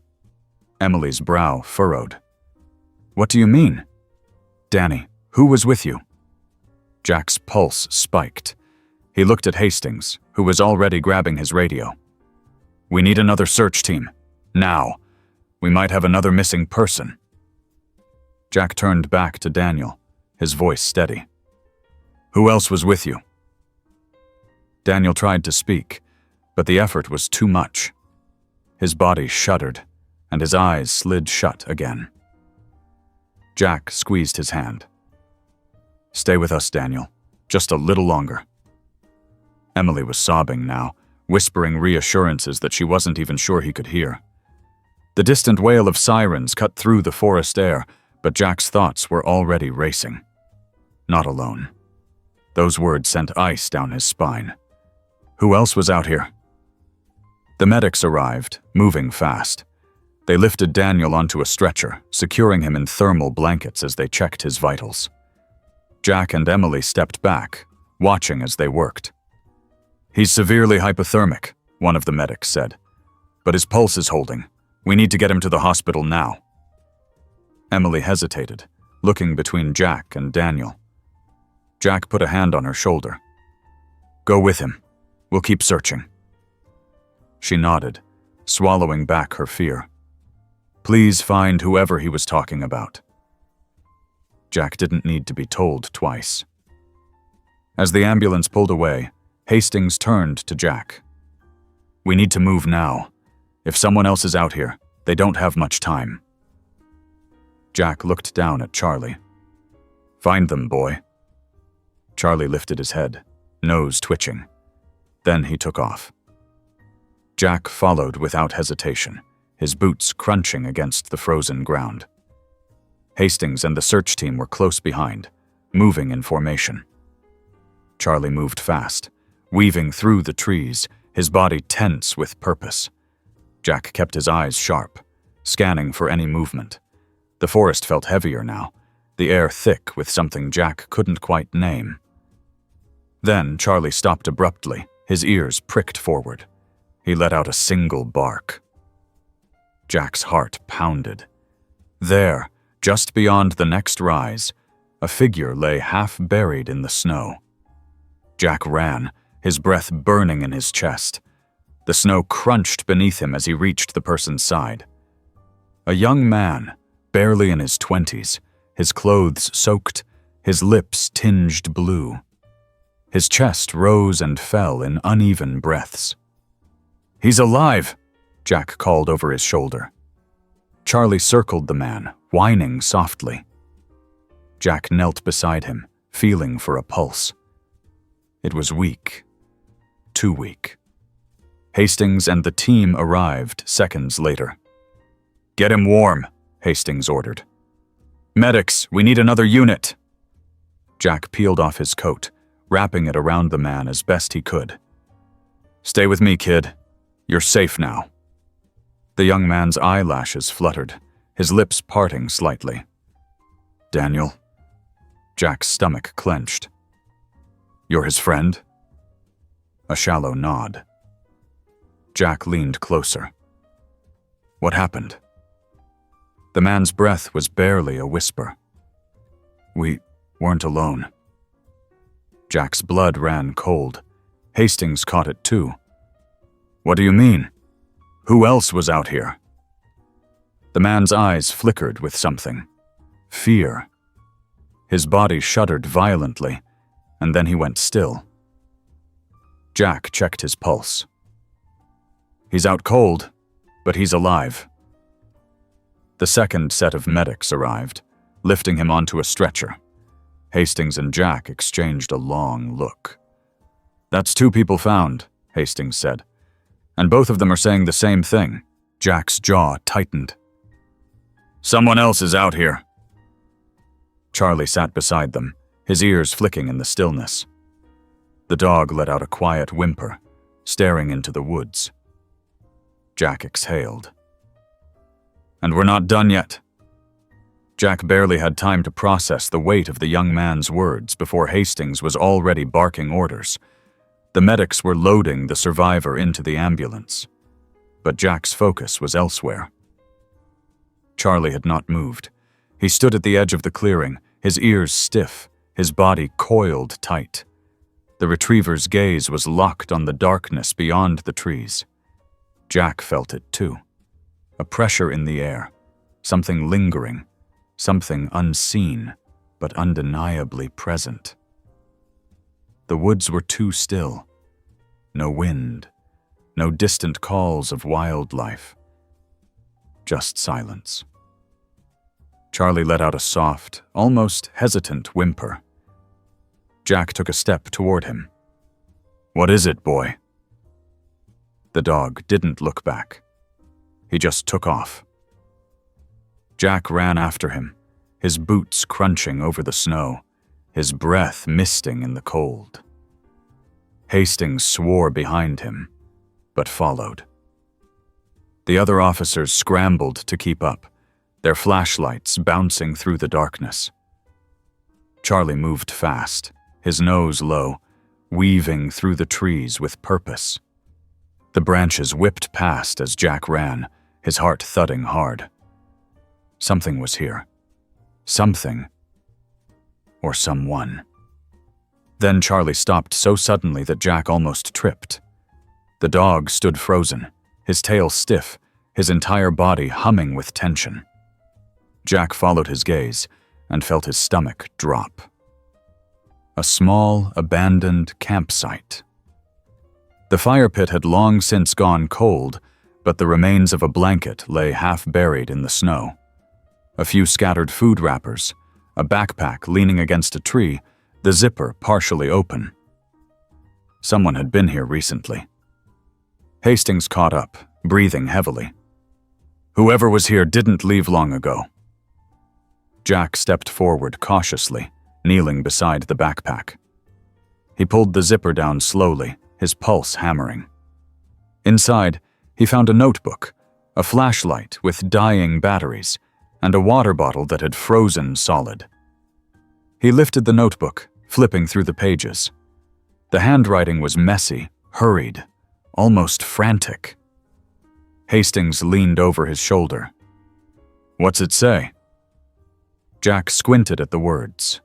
Emily's brow furrowed. What do you mean? Danny, who was with you? Jack's pulse spiked. He looked at Hastings, who was already grabbing his radio. We need another search team. Now. We might have another missing person. Jack turned back to Daniel, his voice steady. Who else was with you? Daniel tried to speak, but the effort was too much. His body shuddered, and his eyes slid shut again. Jack squeezed his hand. Stay with us, Daniel. Just a little longer. Emily was sobbing now, whispering reassurances that she wasn't even sure he could hear. The distant wail of sirens cut through the forest air, but Jack's thoughts were already racing. Not alone. Those words sent ice down his spine. Who else was out here? The medics arrived, moving fast. They lifted Daniel onto a stretcher, securing him in thermal blankets as they checked his vitals. Jack and Emily stepped back, watching as they worked. He's severely hypothermic, one of the medics said. But his pulse is holding. We need to get him to the hospital now. Emily hesitated, looking between Jack and Daniel. Jack put a hand on her shoulder. Go with him. We'll keep searching. She nodded, swallowing back her fear. Please find whoever he was talking about. Jack didn't need to be told twice. As the ambulance pulled away, Hastings turned to Jack. We need to move now. If someone else is out here, they don't have much time. Jack looked down at Charlie. Find them, boy. Charlie lifted his head, nose twitching. Then he took off. Jack followed without hesitation, his boots crunching against the frozen ground. Hastings and the search team were close behind, moving in formation. Charlie moved fast, weaving through the trees, his body tense with purpose. Jack kept his eyes sharp, scanning for any movement. The forest felt heavier now, the air thick with something Jack couldn't quite name. Then Charlie stopped abruptly, his ears pricked forward. He let out a single bark. Jack's heart pounded. There, just beyond the next rise, a figure lay half buried in the snow. Jack ran, his breath burning in his chest. The snow crunched beneath him as he reached the person's side. A young man, barely in his 20s, his clothes soaked, his lips tinged blue. His chest rose and fell in uneven breaths. He's alive, Jack called over his shoulder. Charlie circled the man, whining softly. Jack knelt beside him, feeling for a pulse. It was weak. Too weak. Hastings and the team arrived seconds later. Get him warm, Hastings ordered. Medics, we need another unit. Jack peeled off his coat, wrapping it around the man as best he could. Stay with me, kid. You're safe now. The young man's eyelashes fluttered, his lips parting slightly. Daniel? Jack's stomach clenched. You're his friend? A shallow nod. Jack leaned closer. What happened? The man's breath was barely a whisper. We weren't alone. Jack's blood ran cold. Hastings caught it too. What do you mean? Who else was out here? The man's eyes flickered with something. Fear. His body shuddered violently, and then he went still. Jack checked his pulse. He's out cold, but he's alive. The second set of medics arrived, lifting him onto a stretcher. Hastings and Jack exchanged a long look. "That's 2 people found," Hastings said. "And both of them are saying the same thing." Jack's jaw tightened. "Someone else is out here." Charlie sat beside them, his ears flicking in the stillness. The dog let out a quiet whimper, staring into the woods. Jack exhaled. "And we're not done yet." Jack barely had time to process the weight of the young man's words before Hastings was already barking orders. The medics were loading the survivor into the ambulance. But Jack's focus was elsewhere. Charlie had not moved. He stood at the edge of the clearing, his ears stiff, his body coiled tight. The retriever's gaze was locked on the darkness beyond the trees. Jack felt it too. A pressure in the air, something lingering, something unseen, but undeniably present. The woods were too still. No wind, no distant calls of wildlife. Just silence. Charlie let out a soft, almost hesitant whimper. Jack took a step toward him. "What is it, boy?" The dog didn't look back. He just took off. Jack ran after him, his boots crunching over the snow, his breath misting in the cold. Hastings swore behind him, but followed. The other officers scrambled to keep up, their flashlights bouncing through the darkness. Charlie moved fast, his nose low, weaving through the trees with purpose. The branches whipped past as Jack ran, his heart thudding hard. Something was here. Something. Or someone. Then Charlie stopped so suddenly that Jack almost tripped. The dog stood frozen, his tail stiff, his entire body humming with tension. Jack followed his gaze and felt his stomach drop. A small, abandoned campsite. The fire pit had long since gone cold, but the remains of a blanket lay half buried in the snow. A few scattered food wrappers, a backpack leaning against a tree, the zipper partially open. Someone had been here recently. Hastings caught up, breathing heavily. Whoever was here didn't leave long ago. Jack stepped forward cautiously, kneeling beside the backpack. He pulled the zipper down slowly, his pulse hammering. Inside, he found a notebook, a flashlight with dying batteries, and a water bottle that had frozen solid. He lifted the notebook, flipping through the pages. The handwriting was messy, hurried, almost frantic. Hastings leaned over his shoulder. "What's it say?" Jack squinted at the words.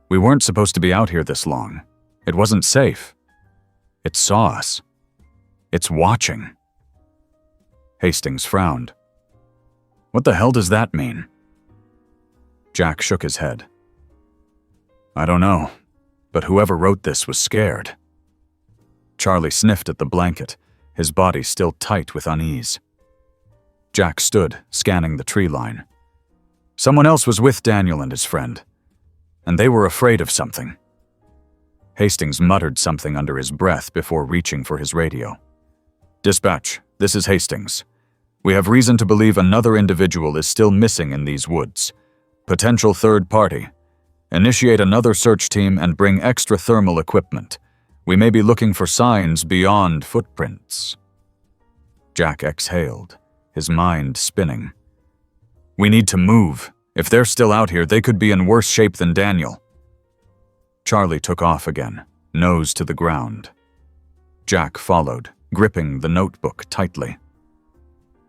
"We weren't supposed to be out here this long. It wasn't safe. It saw us. It's watching." Hastings frowned. "What the hell does that mean?" Jack shook his head. "I don't know, but whoever wrote this was scared." Charlie sniffed at the blanket, his body still tight with unease. Jack stood, scanning the tree line. Someone else was with Daniel and his friend, and they were afraid of something. Hastings muttered something under his breath before reaching for his radio. "Dispatch, this is Hastings. We have reason to believe another individual is still missing in these woods. Potential third party. Initiate another search team and bring extra thermal equipment. We may be looking for signs beyond footprints." Jack exhaled, his mind spinning. "We need to move. If they're still out here, they could be in worse shape than Daniel." Charlie took off again, nose to the ground. Jack followed, gripping the notebook tightly.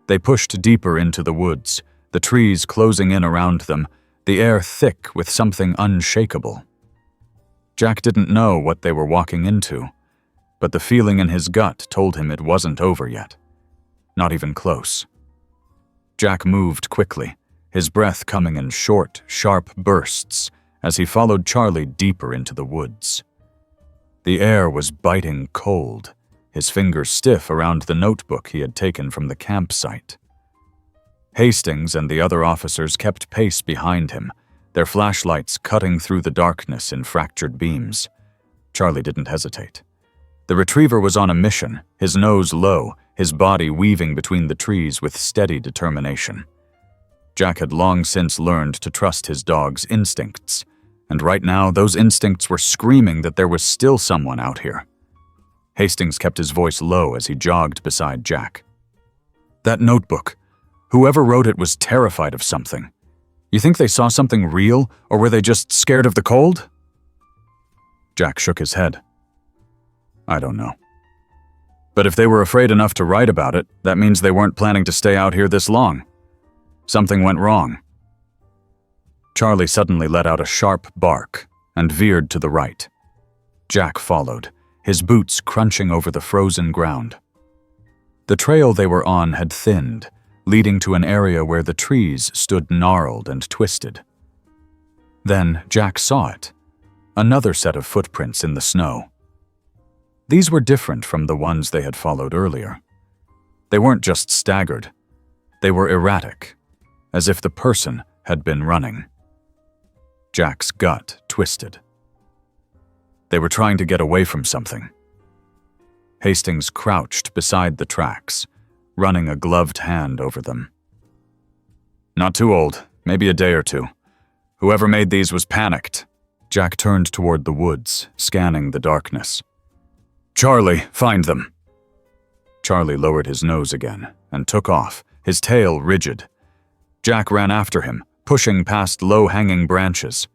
They pushed deeper into the woods, the trees closing in around them, the air thick with something unshakable. Jack didn't know what they were walking into, but the feeling in his gut told him it wasn't over yet. Not even close. Jack moved quickly, his breath coming in short, sharp bursts as he followed Charlie deeper into the woods. The air was biting cold, his fingers stiff around the notebook he had taken from the campsite. Hastings and the other officers kept pace behind him, their flashlights cutting through the darkness in fractured beams. Charlie didn't hesitate. The retriever was on a mission, his nose low, his body weaving between the trees with steady determination. Jack had long since learned to trust his dog's instincts, and right now those instincts were screaming that there was still someone out here. Hastings kept his voice low as he jogged beside Jack. That notebook. Whoever wrote it was terrified of something. You think they saw something real, or were they just scared of the cold? Jack shook his head. I don't know. But if they were afraid enough to write about it, that means they weren't planning to stay out here this long. Something went wrong. Charlie suddenly let out a sharp bark and veered to the right. Jack followed, his boots crunching over the frozen ground. The trail they were on had thinned, leading to an area where the trees stood gnarled and twisted. Then Jack saw it, another set of footprints in the snow. These were different from the ones they had followed earlier. They weren't just staggered, they were erratic, as if the person had been running. Jack's gut twisted. They were trying to get away from something. Hastings crouched beside the tracks, running a gloved hand over them. Not too old, maybe a day or two. Whoever made these was panicked. Jack turned toward the woods, scanning the darkness. Charlie, find them. Charlie lowered his nose again and took off, his tail rigid. Jack ran after him, pushing past low-hanging branches.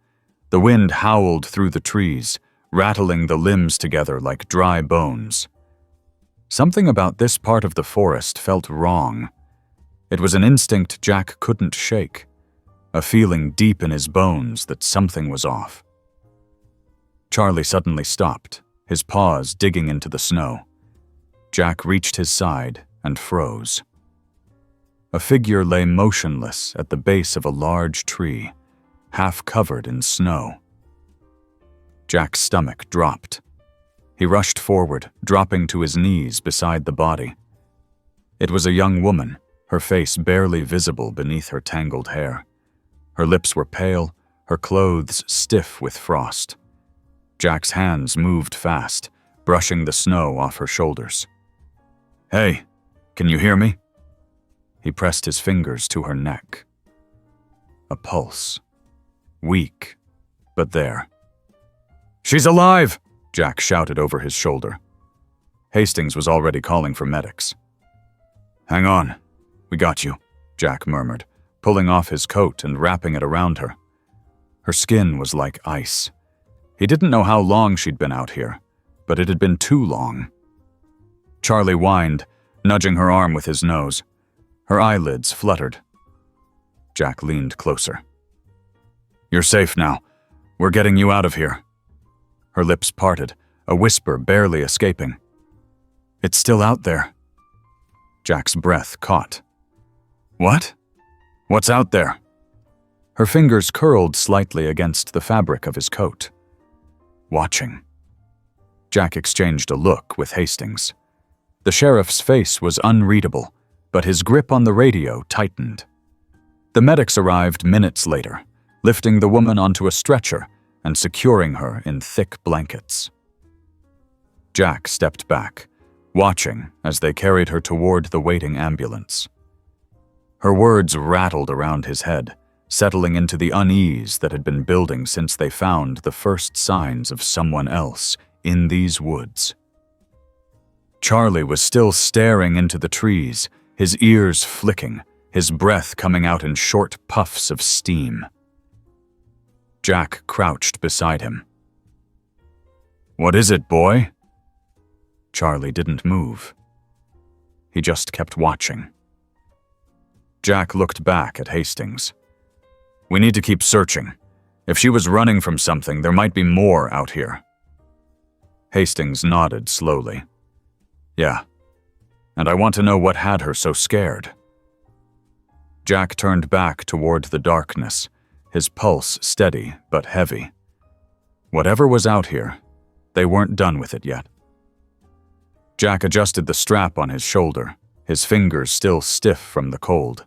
The wind howled through the trees, rattling the limbs together like dry bones. Something about this part of the forest felt wrong. It was an instinct Jack couldn't shake, a feeling deep in his bones that something was off. Charlie suddenly stopped, his paws digging into the snow. Jack reached his side and froze. A figure lay motionless at the base of a large tree, half covered in snow. Jack's stomach dropped. He rushed forward, dropping to his knees beside the body. It was a young woman, her face barely visible beneath her tangled hair. Her lips were pale, her clothes stiff with frost. Jack's hands moved fast, brushing the snow off her shoulders. Hey, can you hear me? He pressed his fingers to her neck. A pulse. Weak, but there. She's alive! Jack shouted over his shoulder. Hastings was already calling for medics. Hang on, we got you, Jack murmured, pulling off his coat and wrapping it around her. Her skin was like ice. He didn't know how long she'd been out here, but it had been too long. Charlie whined, nudging her arm with his nose. Her eyelids fluttered. Jack leaned closer. You're safe now. We're getting you out of here. Her lips parted, a whisper barely escaping. It's still out there. Jack's breath caught. What? What's out there? Her fingers curled slightly against the fabric of his coat. Watching. Jack exchanged a look with Hastings. The sheriff's face was unreadable, but his grip on the radio tightened. The medics arrived minutes later, lifting the woman onto a stretcher and securing her in thick blankets. Jack stepped back, watching as they carried her toward the waiting ambulance. Her words rattled around his head, settling into the unease that had been building since they found the first signs of someone else in these woods. Charlie was still staring into the trees, his ears flicking, his breath coming out in short puffs of steam. Jack crouched beside him. What is it, boy? Charlie didn't move. He just kept watching. Jack looked back at Hastings. We need to keep searching. If she was running from something, there might be more out here. Hastings nodded slowly. Yeah, and I want to know what had her so scared. Jack turned back toward the darkness, his pulse steady but heavy. Whatever was out here, they weren't done with it yet. Jack adjusted the strap on his shoulder, his fingers still stiff from the cold.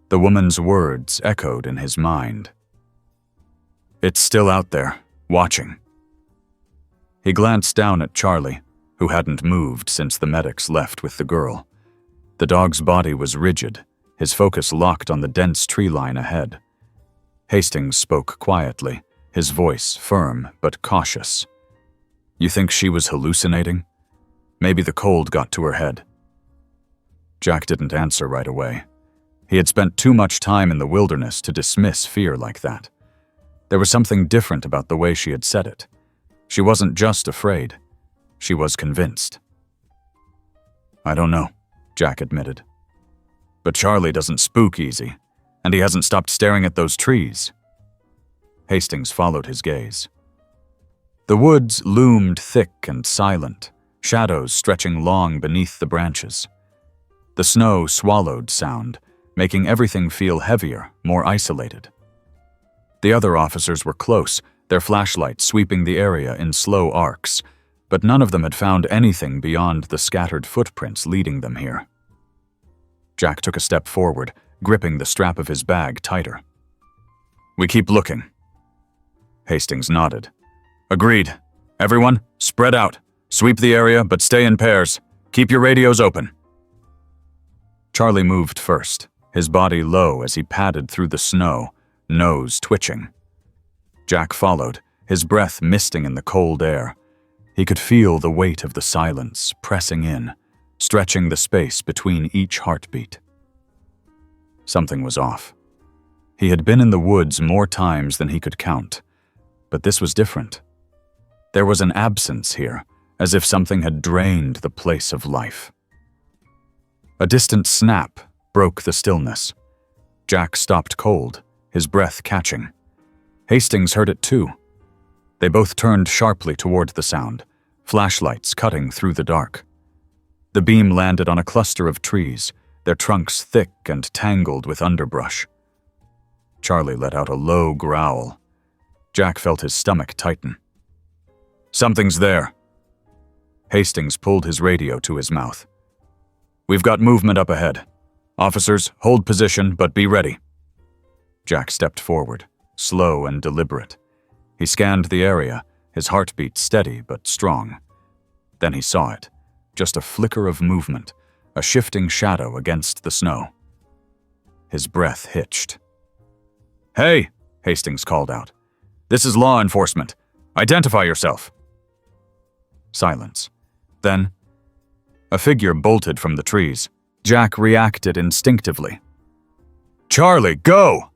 The woman's words echoed in his mind. It's still out there, watching. He glanced down at Charlie, who hadn't moved since the medics left with the girl. The dog's body was rigid, his focus locked on the dense tree line ahead. Hastings spoke quietly, his voice firm but cautious. "You think she was hallucinating? Maybe the cold got to her head." Jack didn't answer right away. He had spent too much time in the wilderness to dismiss fear like that. There was something different about the way she had said it. She wasn't just afraid. She was convinced. "I don't know," Jack admitted. "But Charlie doesn't spook easy, and he hasn't stopped staring at those trees." Hastings followed his gaze. The woods loomed thick and silent, shadows stretching long beneath the branches. The snow swallowed sound, making everything feel heavier, more isolated. The other officers were close, their flashlights sweeping the area in slow arcs, but none of them had found anything beyond the scattered footprints leading them here. Jack took a step forward, gripping the strap of his bag tighter. "We keep looking." Hastings nodded. "Agreed. Everyone, spread out. Sweep the area, but stay in pairs. Keep your radios open." Charlie moved first, his body low as he padded through the snow, nose twitching. Jack followed, his breath misting in the cold air. He could feel the weight of the silence pressing in, stretching the space between each heartbeat. Something was off. He had been in the woods more times than he could count, but this was different. There was an absence here, as if something had drained the place of life. A distant snap broke the stillness. Jack stopped cold, his breath catching. Hastings heard it too. They both turned sharply toward the sound, flashlights cutting through the dark. The beam landed on a cluster of trees, their trunks thick and tangled with underbrush. Charlie let out a low growl. Jack felt his stomach tighten. "Something's there." Hastings pulled his radio to his mouth. "We've got movement up ahead. Officers, hold position, but be ready." Jack stepped forward, slow and deliberate. He scanned the area, his heartbeat steady but strong. Then he saw it, just a flicker of movement, a shifting shadow against the snow. His breath hitched. "Hey!" Hastings called out. "This is law enforcement. Identify yourself." Silence. Then, a figure bolted from the trees. Jack reacted instinctively. "Charlie, go!"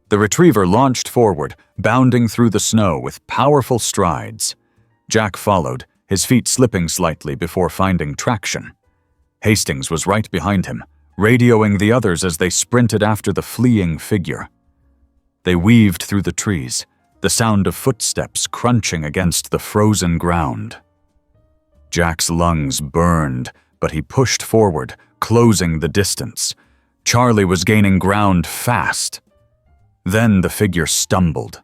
The retriever launched forward, bounding through the snow with powerful strides. Jack followed, his feet slipping slightly before finding traction. Hastings was right behind him, radioing the others as they sprinted after the fleeing figure. They weaved through the trees, the sound of footsteps crunching against the frozen ground. Jack's lungs burned, but he pushed forward, closing the distance. Charlie was gaining ground fast. Then the figure stumbled.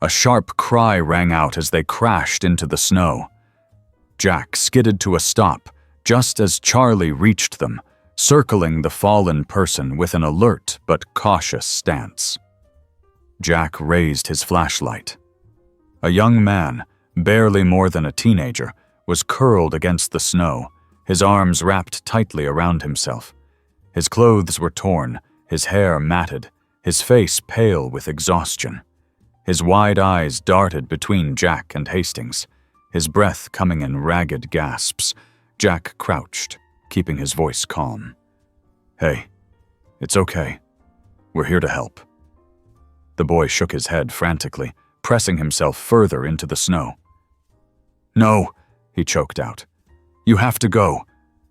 A sharp cry rang out as they crashed into the snow. Jack skidded to a stop just as Charlie reached them, circling the fallen person with an alert but cautious stance. Jack raised his flashlight. A young man, barely more than a teenager, was curled against the snow, his arms wrapped tightly around himself. His clothes were torn, his hair matted, his face pale with exhaustion. His wide eyes darted between Jack and Hastings, his breath coming in ragged gasps. Jack crouched, keeping his voice calm. "Hey, it's okay. We're here to help." The boy shook his head frantically, pressing himself further into the snow. "No," he choked out. "You have to go.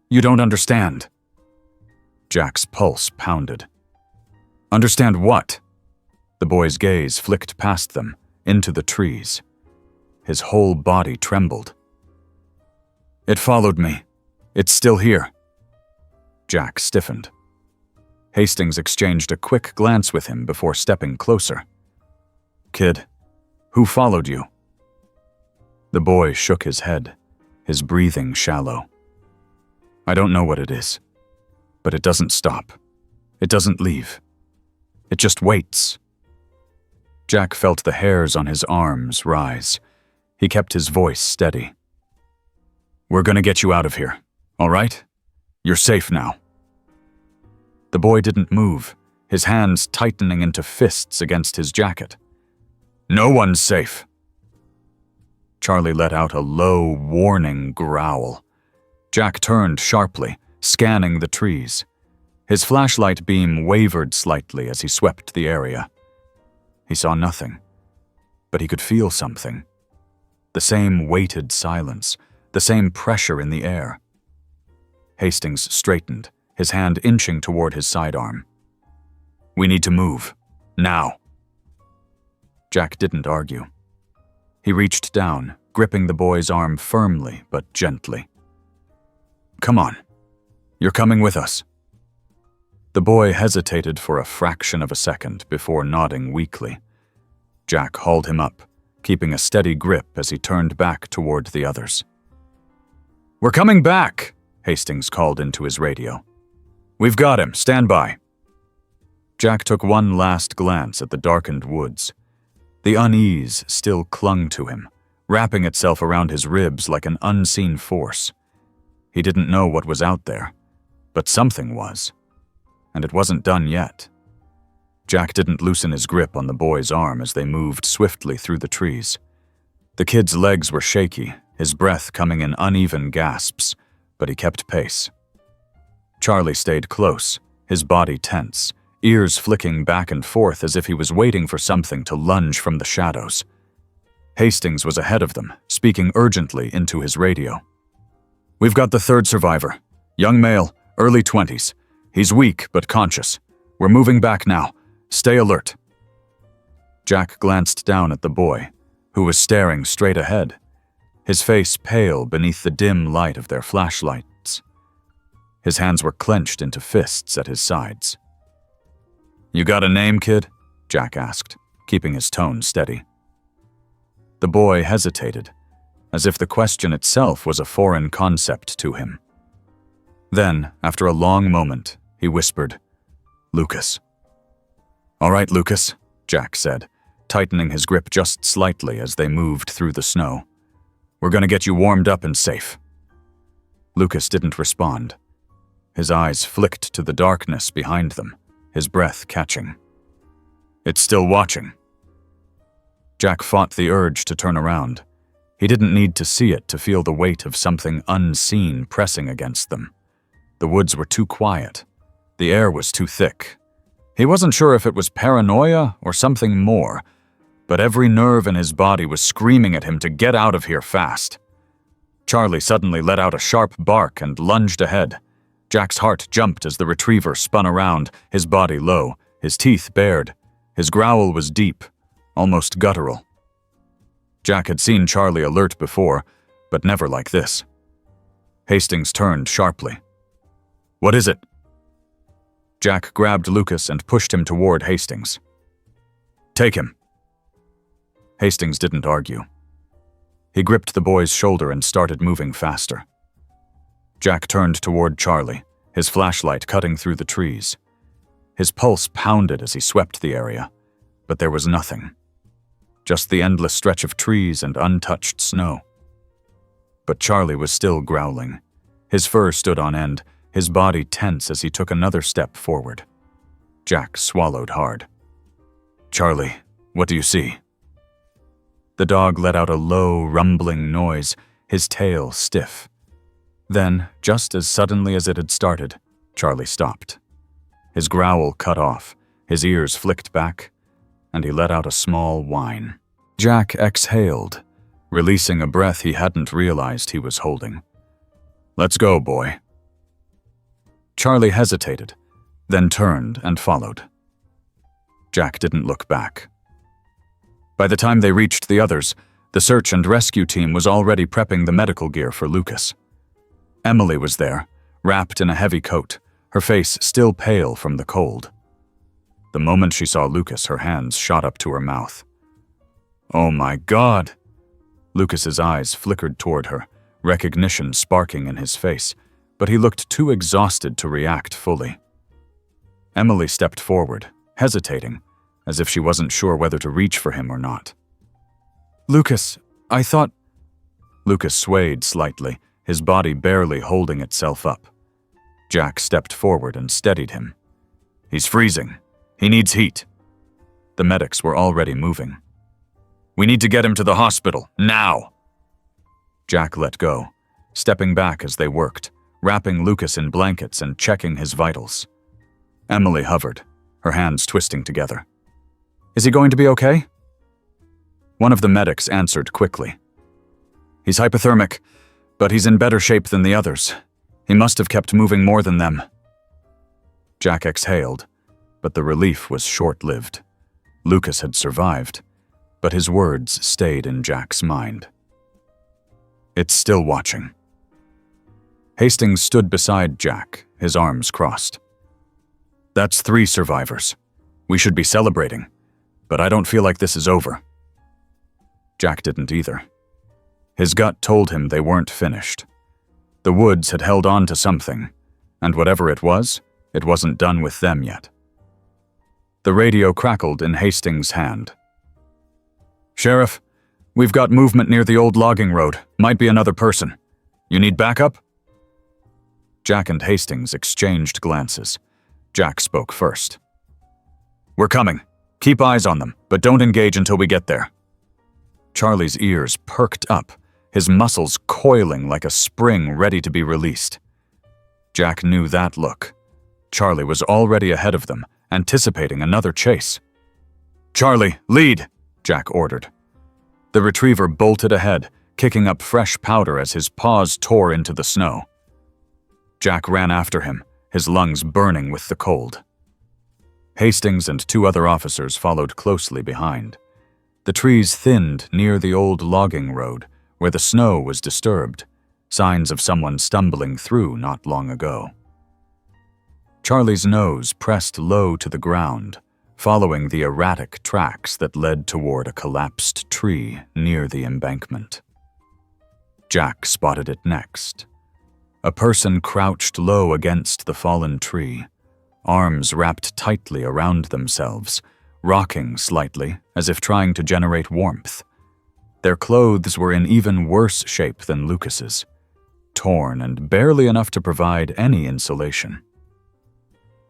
You don't understand." Jack's pulse pounded. "Understand what?" The boy's gaze flicked past them, into the trees. His whole body trembled. "It followed me. It's still here." Jack stiffened. Hastings exchanged a quick glance with him before stepping closer. "Kid, who followed you?" The boy shook his head, his breathing shallow. "I don't know what it is, but it doesn't stop. It doesn't leave. It just waits." Jack felt the hairs on his arms rise. He kept his voice steady. We're gonna get you out of here, all right? You're safe now. The boy didn't move, his hands tightening into fists against his jacket. No one's safe. Charlie let out a low, warning growl. Jack turned sharply, scanning the trees. His flashlight beam wavered slightly as he swept the area. He saw nothing, but he could feel something. The same weighted silence, the same pressure in the air. Hastings straightened, his hand inching toward his sidearm. We need to move. Now. Jack didn't argue. He reached down, gripping the boy's arm firmly but gently. Come on. You're coming with us. The boy hesitated for a fraction of a second before nodding weakly. Jack hauled him up, keeping a steady grip as he turned back toward the others. We're coming back, Hastings called into his radio. We've got him. Stand by. Jack took one last glance at the darkened woods. The unease still clung to him, wrapping itself around his ribs like an unseen force. He didn't know what was out there, but something was. And it wasn't done yet. Jack didn't loosen his grip on the boy's arm as they moved swiftly through the trees. The kid's legs were shaky, his breath coming in uneven gasps, but he kept pace. Charlie stayed close, his body tense, ears flicking back and forth as if he was waiting for something to lunge from the shadows. Hastings was ahead of them, speaking urgently into his radio. We've got the third survivor. Young male, early 20s. He's weak but conscious. We're moving back now. Stay alert. Jack glanced down at the boy, who was staring straight ahead, his face pale beneath the dim light of their flashlights. His hands were clenched into fists at his sides. You got a name, kid? Jack asked, keeping his tone steady. The boy hesitated, as if the question itself was a foreign concept to him. Then, after a long moment, he whispered, Lucas. All right, Lucas, Jack said, tightening his grip just slightly as they moved through the snow. We're gonna get you warmed up and safe. Lucas didn't respond. His eyes flicked to the darkness behind them, his breath catching. It's still watching. Jack fought the urge to turn around. He didn't need to see it to feel the weight of something unseen pressing against them. The woods were too quiet. The air was too thick. He wasn't sure if it was paranoia or something more, but every nerve in his body was screaming at him to get out of here fast. Charlie suddenly let out a sharp bark and lunged ahead. Jack's heart jumped as the retriever spun around, his body low, his teeth bared. His growl was deep, almost guttural. Jack had seen Charlie alert before, but never like this. Hastings turned sharply. What is it? Jack grabbed Lucas and pushed him toward Hastings. Take him. Hastings didn't argue. He gripped the boy's shoulder and started moving faster. Jack turned toward Charlie, his flashlight cutting through the trees. His pulse pounded as he swept the area, but there was nothing. Just the endless stretch of trees and untouched snow. But Charlie was still growling. His fur stood on end, his body tense as he took another step forward. Jack swallowed hard. Charlie, what do you see? The dog let out a low, rumbling noise, his tail stiff. Then, just as suddenly as it had started, Charlie stopped. His growl cut off, his ears flicked back, and he let out a small whine. Jack exhaled, releasing a breath he hadn't realized he was holding. Let's go, boy. Charlie hesitated, then turned and followed. Jack didn't look back. By the time they reached the others, the search and rescue team was already prepping the medical gear for Lucas. Emily was there, wrapped in a heavy coat, her face still pale from the cold. The moment she saw Lucas, her hands shot up to her mouth. Oh my God! Lucas's eyes flickered toward her, recognition sparking in his face, but he looked too exhausted to react fully. Emily stepped forward, hesitating, as if she wasn't sure whether to reach for him or not. Lucas, I thought... Lucas swayed slightly, his body barely holding itself up. Jack stepped forward and steadied him. "He's freezing. He needs heat." The medics were already moving. "We need to get him to the hospital, now!" Jack let go, stepping back as they worked, wrapping Lucas in blankets and checking his vitals. Emily hovered, her hands twisting together. "Is he going to be okay?" One of the medics answered quickly. "He's hypothermic, but he's in better shape than the others. He must have kept moving more than them." Jack exhaled, but the relief was short-lived. Lucas had survived, but his words stayed in Jack's mind. "It's still watching." Hastings stood beside Jack, his arms crossed. "That's 3 survivors. We should be celebrating, but I don't feel like this is over." Jack didn't either. His gut told him they weren't finished. The woods had held on to something, and whatever it wasn't done with them yet. The radio crackled in Hastings' hand. "Sheriff, we've got movement near the old logging road. Might be another person. You need backup?" Jack and Hastings exchanged glances. Jack spoke first. "We're coming. Keep eyes on them, but don't engage until we get there." Charlie's ears perked up, his muscles coiling like a spring ready to be released. Jack knew that look. Charlie was already ahead of them, anticipating another chase. "Charlie, lead!" Jack ordered. The retriever bolted ahead, kicking up fresh powder as his paws tore into the snow. Jack ran after him, his lungs burning with the cold. Hastings and 2 other officers followed closely behind. The trees thinned near the old logging road, where the snow was disturbed, signs of someone stumbling through not long ago. Charlie's nose pressed low to the ground, following the erratic tracks that led toward a collapsed tree near the embankment. Jack spotted it next. A person crouched low against the fallen tree, arms wrapped tightly around themselves, rocking slightly as if trying to generate warmth. Their clothes were in even worse shape than Lucas's, torn and barely enough to provide any insulation.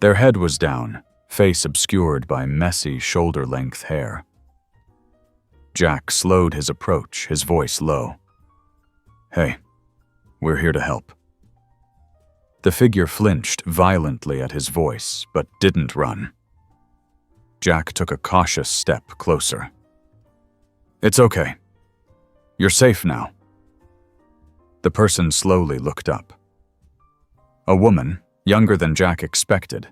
Their head was down, face obscured by messy shoulder-length hair. Jack slowed his approach, his voice low. "Hey, we're here to help." The figure flinched violently at his voice, but didn't run. Jack took a cautious step closer. "It's okay. You're safe now." The person slowly looked up. A woman, younger than Jack expected,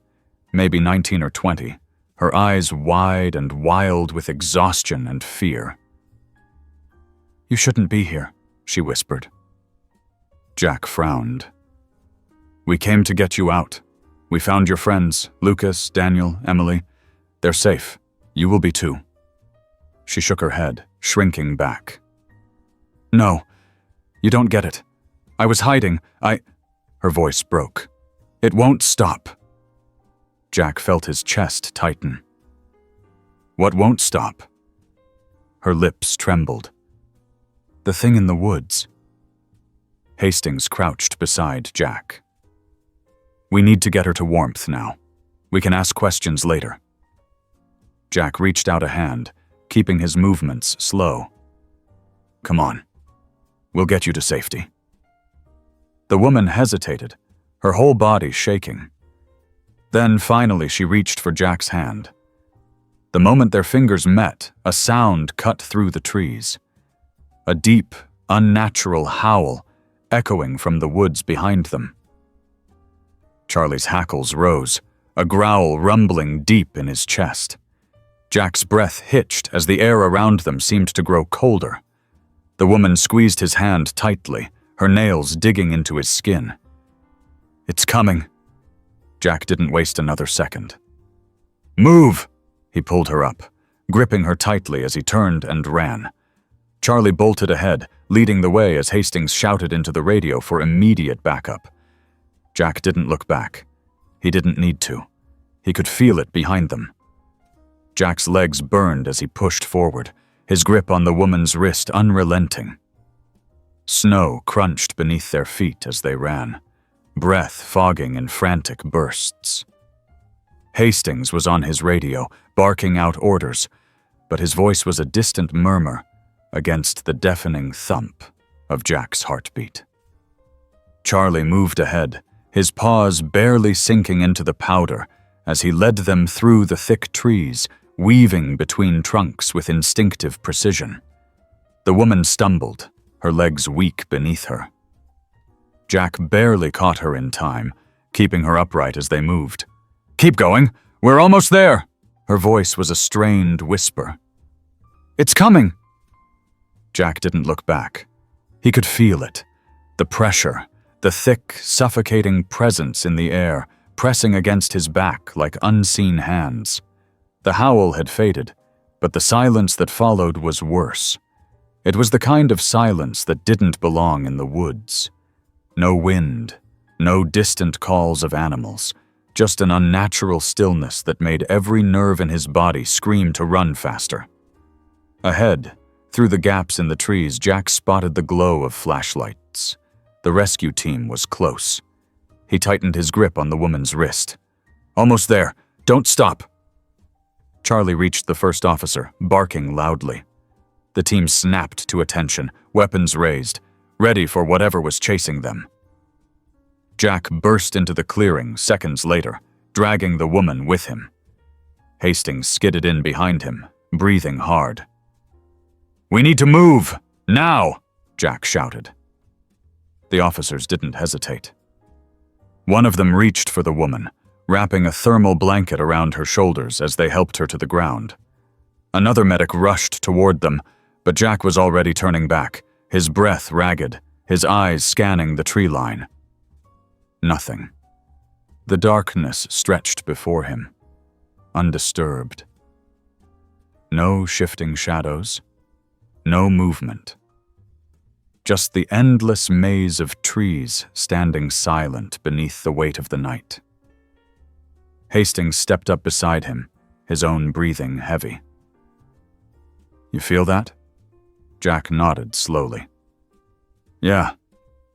maybe 19 or 20, her eyes wide and wild with exhaustion and fear. "You shouldn't be here," she whispered. Jack frowned. "We came to get you out. We found your friends, Lucas, Daniel, Emily. They're safe. You will be too." She shook her head, shrinking back. "No, you don't get it. I was hiding. Her voice broke. "It won't stop." Jack felt his chest tighten. "What won't stop?" Her lips trembled. "The thing in the woods." Hastings crouched beside Jack. "We need to get her to warmth now. We can ask questions later." Jack reached out a hand, keeping his movements slow. "Come on. We'll get you to safety." The woman hesitated, her whole body shaking. Then finally she reached for Jack's hand. The moment their fingers met, a sound cut through the trees. A deep, unnatural howl echoing from the woods behind them. Charlie's hackles rose, a growl rumbling deep in his chest. Jack's breath hitched as the air around them seemed to grow colder. The woman squeezed his hand tightly, her nails digging into his skin. "It's coming." Jack didn't waste another second. "Move!" He pulled her up, gripping her tightly as he turned and ran. Charlie bolted ahead, leading the way as Hastings shouted into the radio for immediate backup. Jack didn't look back. He didn't need to. He could feel it behind them. Jack's legs burned as he pushed forward, his grip on the woman's wrist unrelenting. Snow crunched beneath their feet as they ran, breath fogging in frantic bursts. Hastings was on his radio, barking out orders, but his voice was a distant murmur against the deafening thump of Jack's heartbeat. Charlie moved ahead, his paws barely sinking into the powder as he led them through the thick trees, weaving between trunks with instinctive precision. The woman stumbled, her legs weak beneath her. Jack barely caught her in time, keeping her upright as they moved. "Keep going! We're almost there!" Her voice was a strained whisper. "It's coming!" Jack didn't look back. He could feel it. The pressure, the thick, suffocating presence in the air, pressing against his back like unseen hands. The howl had faded, but the silence that followed was worse. It was the kind of silence that didn't belong in the woods. No wind, no distant calls of animals, just an unnatural stillness that made every nerve in his body scream to run faster. Ahead, through the gaps in the trees, Jack spotted the glow of flashlights. The rescue team was close. He tightened his grip on the woman's wrist. "Almost there. Don't stop." Charlie reached the first officer, barking loudly. The team snapped to attention, weapons raised, ready for whatever was chasing them. Jack burst into the clearing seconds later, dragging the woman with him. Hastings skidded in behind him, breathing hard. "We need to move! Now!" Jack shouted. The officers didn't hesitate. One of them reached for the woman, wrapping a thermal blanket around her shoulders as they helped her to the ground. Another medic rushed toward them, but Jack was already turning back, his breath ragged, his eyes scanning the tree line. Nothing. The darkness stretched before him, undisturbed. No shifting shadows, no movement. Just the endless maze of trees standing silent beneath the weight of the night. Hastings stepped up beside him, his own breathing heavy. "You feel that?" Jack nodded slowly. "Yeah,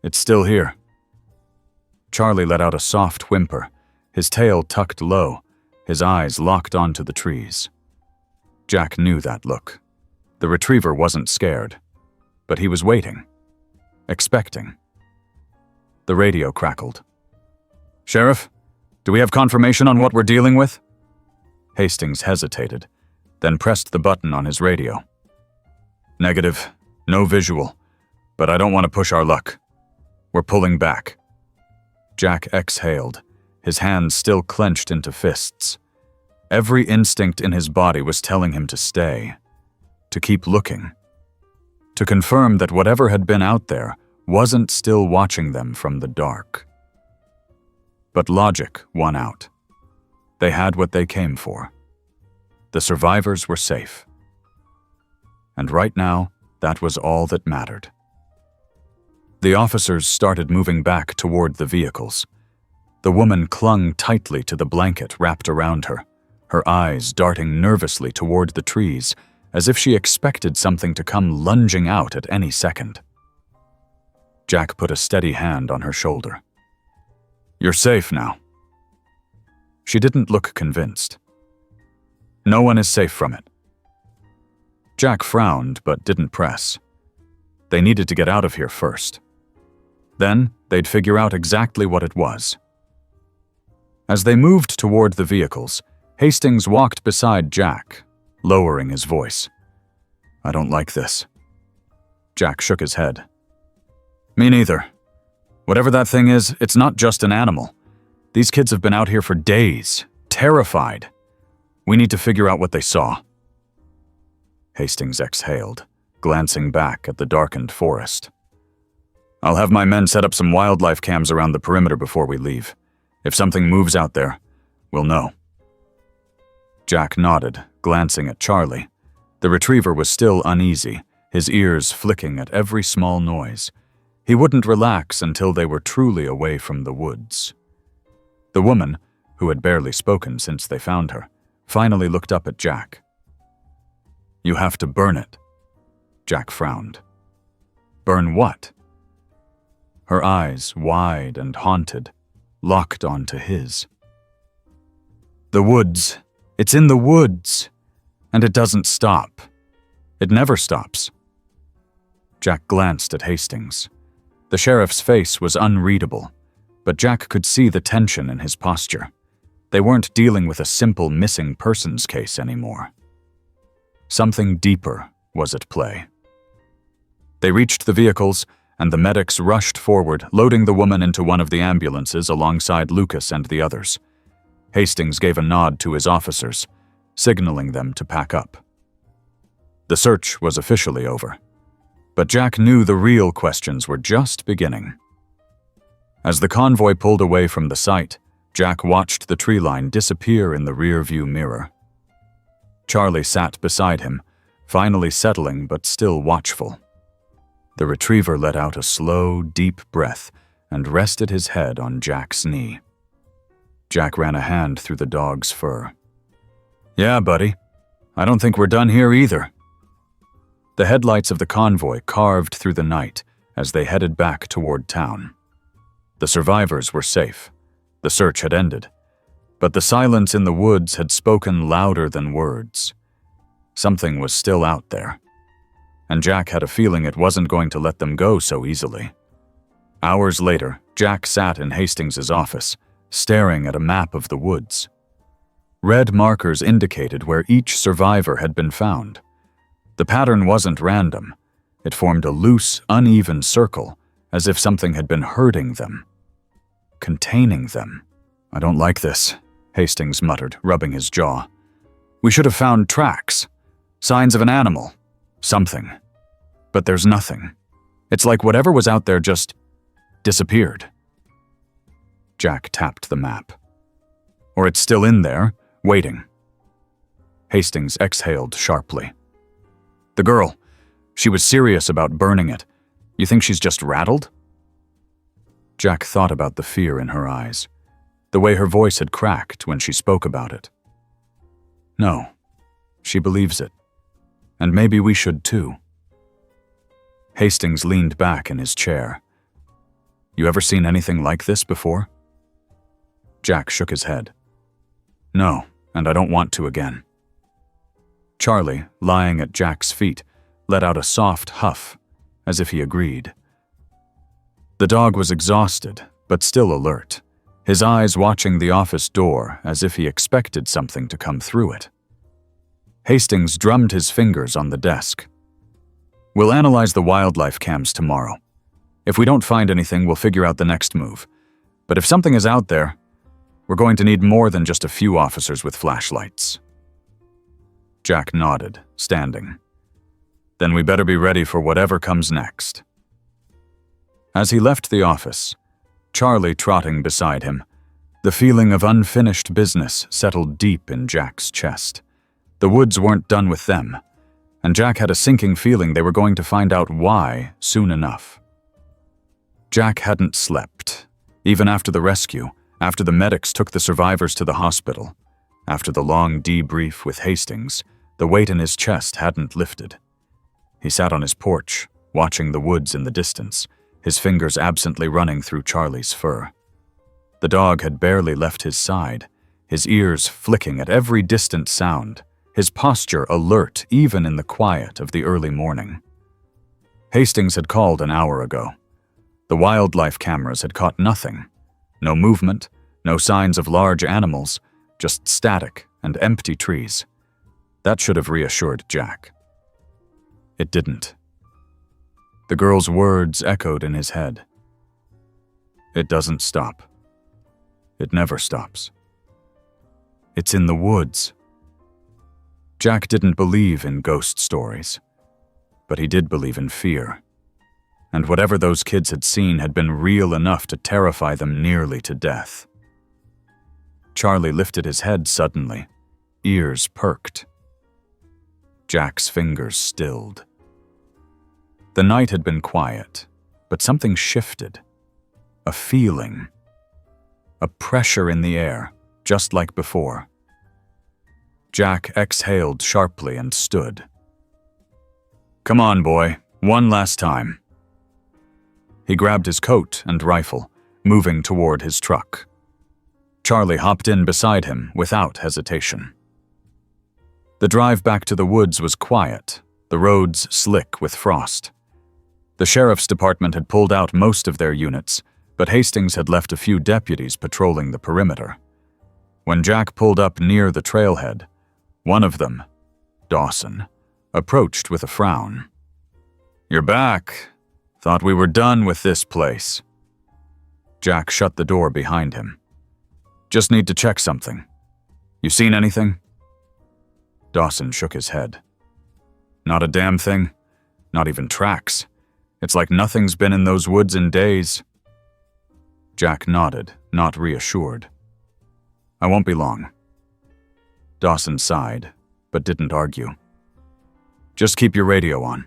it's still here." Charlie let out a soft whimper, his tail tucked low, his eyes locked onto the trees. Jack knew that look. The retriever wasn't scared, but he was waiting, expecting. The radio crackled. "Sheriff, do we have confirmation on what we're dealing with?" Hastings hesitated, then pressed the button on his radio. "Negative. No visual. But I don't want to push our luck. We're pulling back." Jack exhaled, his hands still clenched into fists. Every instinct in his body was telling him to stay, to keep looking, to confirm that whatever had been out there wasn't still watching them from the dark. But logic won out. They had what they came for. The survivors were safe. And right now, that was all that mattered. The officers started moving back toward the vehicles. The woman clung tightly to the blanket wrapped around her, her eyes darting nervously toward the trees, as if she expected something to come lunging out at any second. Jack put a steady hand on her shoulder. "You're safe now." She didn't look convinced. "No one is safe from it." Jack frowned but didn't press. They needed to get out of here first. Then they'd figure out exactly what it was. As they moved toward the vehicles, Hastings walked beside Jack, lowering his voice. "I don't like this." Jack shook his head. "Me neither. Whatever that thing is, it's not just an animal. These kids have been out here for days, terrified. We need to figure out what they saw." Hastings exhaled, glancing back at the darkened forest. "I'll have my men set up some wildlife cams around the perimeter before we leave. If something moves out there, we'll know." Jack nodded, glancing at Charlie. The retriever was still uneasy, his ears flicking at every small noise. He wouldn't relax until they were truly away from the woods. The woman, who had barely spoken since they found her, finally looked up at Jack. "You have to burn it." Jack frowned. "Burn what?" her eyes wide and haunted, locked onto his. The woods. It's in the woods. And it doesn't stop. It never stops. Jack glanced at Hastings. The sheriff's face was unreadable, but Jack could see the tension in his posture. They weren't dealing with a simple missing persons case anymore. Something deeper was at play. They reached the vehicles, and the medics rushed forward, loading the woman into one of the ambulances alongside Lucas and the others. Hastings gave a nod to his officers, signaling them to pack up. The search was officially over, but Jack knew the real questions were just beginning. As the convoy pulled away from the site, Jack watched the tree line disappear in the rear-view mirror. Charlie sat beside him, finally settling but still watchful. The retriever let out a slow, deep breath and rested his head on Jack's knee. Jack ran a hand through the dog's fur. "Yeah, buddy. I don't think we're done here either." The headlights of the convoy carved through the night as they headed back toward town. The survivors were safe. The search had ended. But the silence in the woods had spoken louder than words. Something was still out there. And Jack had a feeling it wasn't going to let them go so easily. Hours later, Jack sat in Hastings' office, staring at a map of the woods. Red markers indicated where each survivor had been found. The pattern wasn't random. It formed a loose, uneven circle, as if something had been hurting them, containing them. "I don't like this," Hastings muttered, rubbing his jaw. "We should have found tracks, signs of an animal, something. But there's nothing. It's like whatever was out there just disappeared." Jack tapped the map. "Or it's still in there, waiting." Hastings exhaled sharply. "The girl, she was serious about burning it. You think she's just rattled?" Jack thought about the fear in her eyes, the way her voice had cracked when she spoke about it. "No, she believes it. And maybe we should too." Hastings leaned back in his chair. "You ever seen anything like this before?" Jack shook his head. "No, and I don't want to again." Charlie, lying at Jack's feet, let out a soft huff, as if he agreed. The dog was exhausted, but still alert, his eyes watching the office door as if he expected something to come through it. Hastings drummed his fingers on the desk. "We'll analyze the wildlife cams tomorrow. If we don't find anything, we'll figure out the next move. But if something is out there, we're going to need more than just a few officers with flashlights." Jack nodded, standing. "Then we better be ready for whatever comes next." As he left the office, Charlie trotting beside him, the feeling of unfinished business settled deep in Jack's chest. The woods weren't done with them, and Jack had a sinking feeling they were going to find out why soon enough. Jack hadn't slept, even after the rescue, after the medics took the survivors to the hospital. After the long debrief with Hastings, the weight in his chest hadn't lifted. He sat on his porch, watching the woods in the distance, his fingers absently running through Charlie's fur. The dog had barely left his side, his ears flicking at every distant sound, his posture alert even in the quiet of the early morning. Hastings had called an hour ago. The wildlife cameras had caught nothing. No movement, no signs of large animals, just static and empty trees. That should have reassured Jack. It didn't. The girl's words echoed in his head. "It doesn't stop. It never stops. It's in the woods." Jack didn't believe in ghost stories, but he did believe in fear. And whatever those kids had seen had been real enough to terrify them nearly to death. Charlie lifted his head suddenly, ears perked. Jack's fingers stilled. The night had been quiet, but something shifted. A feeling. A pressure in the air, just like before. Jack exhaled sharply and stood. "Come on, boy, one last time." He grabbed his coat and rifle, moving toward his truck. Charlie hopped in beside him without hesitation. The drive back to the woods was quiet, the roads slick with frost. The sheriff's department had pulled out most of their units, but Hastings had left a few deputies patrolling the perimeter. When Jack pulled up near the trailhead, one of them, Dawson, approached with a frown. "You're back. Thought we were done with this place." Jack shut the door behind him. "Just need to check something. You seen anything?" Dawson shook his head. "Not a damn thing. Not even tracks. It's like nothing's been in those woods in days." Jack nodded, not reassured. "I won't be long." Dawson sighed, but didn't argue. "Just keep your radio on."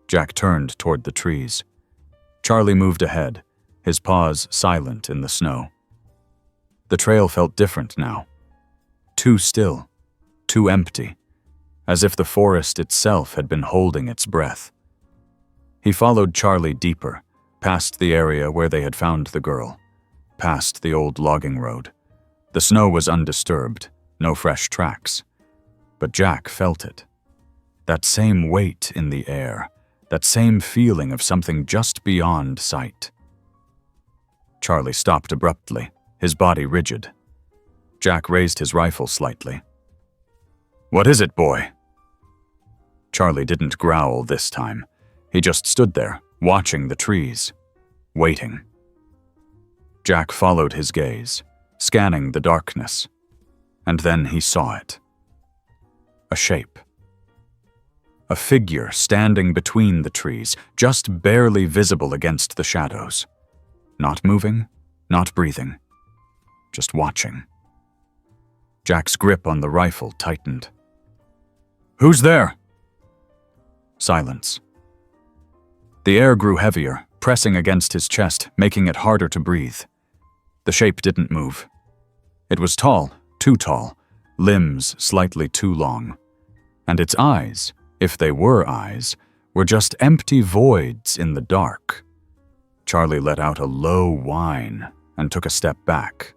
Jack turned toward the trees. Charlie moved ahead, his paws silent in the snow. The trail felt different now. Too still, too empty, as if the forest itself had been holding its breath. He followed Charlie deeper, past the area where they had found the girl, past the old logging road. The snow was undisturbed, no fresh tracks. But Jack felt it. That same weight in the air, that same feeling of something just beyond sight. Charlie stopped abruptly, his body rigid. Jack raised his rifle slightly. "What is it, boy?" Charlie didn't growl this time. He just stood there, watching the trees, waiting. Jack followed his gaze, scanning the darkness, and then he saw it. A shape. A figure standing between the trees, just barely visible against the shadows. Not moving, not breathing, just watching. Jack's grip on the rifle tightened. "Who's there?" Silence. The air grew heavier, pressing against his chest, making it harder to breathe. The shape didn't move. It was tall, too tall, limbs slightly too long. And its eyes, if they were eyes, were just empty voids in the dark. Charlie let out a low whine and took a step back.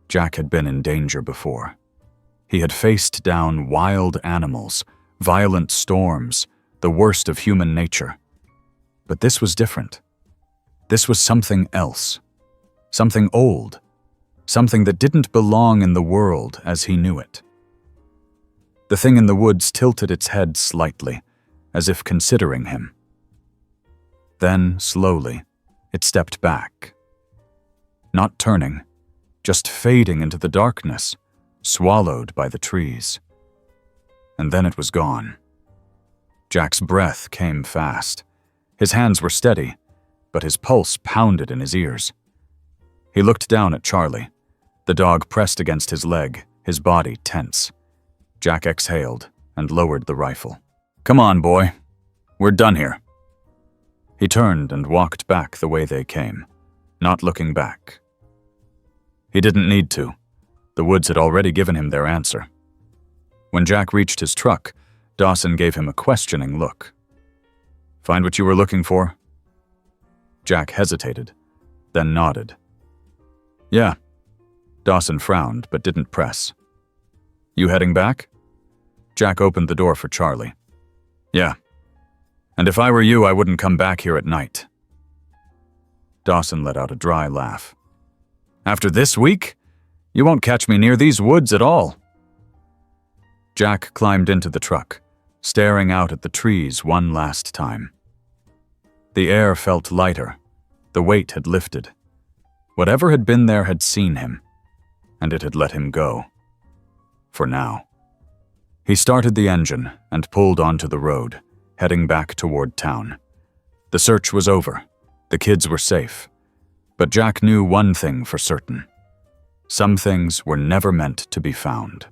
Jack had been in danger before. He had faced down wild animals, violent storms, the worst of human nature. But this was different. This was something else. Something old. Something that didn't belong in the world as he knew it. The thing in the woods tilted its head slightly, as if considering him. Then, slowly, it stepped back. Not turning, just fading into the darkness, swallowed by the trees. And then it was gone. Jack's breath came fast. His hands were steady, but his pulse pounded in his ears. He looked down at Charlie. The dog pressed against his leg, his body tense. Jack exhaled and lowered the rifle. "Come on, boy. We're done here." He turned and walked back the way they came, not looking back. He didn't need to. The woods had already given him their answer. When Jack reached his truck, Dawson gave him a questioning look. "Find what you were looking for?" Jack hesitated, then nodded. "Yeah." Dawson frowned but didn't press. "You heading back?" Jack opened the door for Charlie. "Yeah. And if I were you, I wouldn't come back here at night." Dawson let out a dry laugh. "After this week? You won't catch me near these woods at all." Jack climbed into the truck, staring out at the trees one last time. The air felt lighter. The weight had lifted. Whatever had been there had seen him, and it had let him go. For now. He started the engine and pulled onto the road, heading back toward town. The search was over. The kids were safe. But Jack knew one thing for certain. Some things were never meant to be found.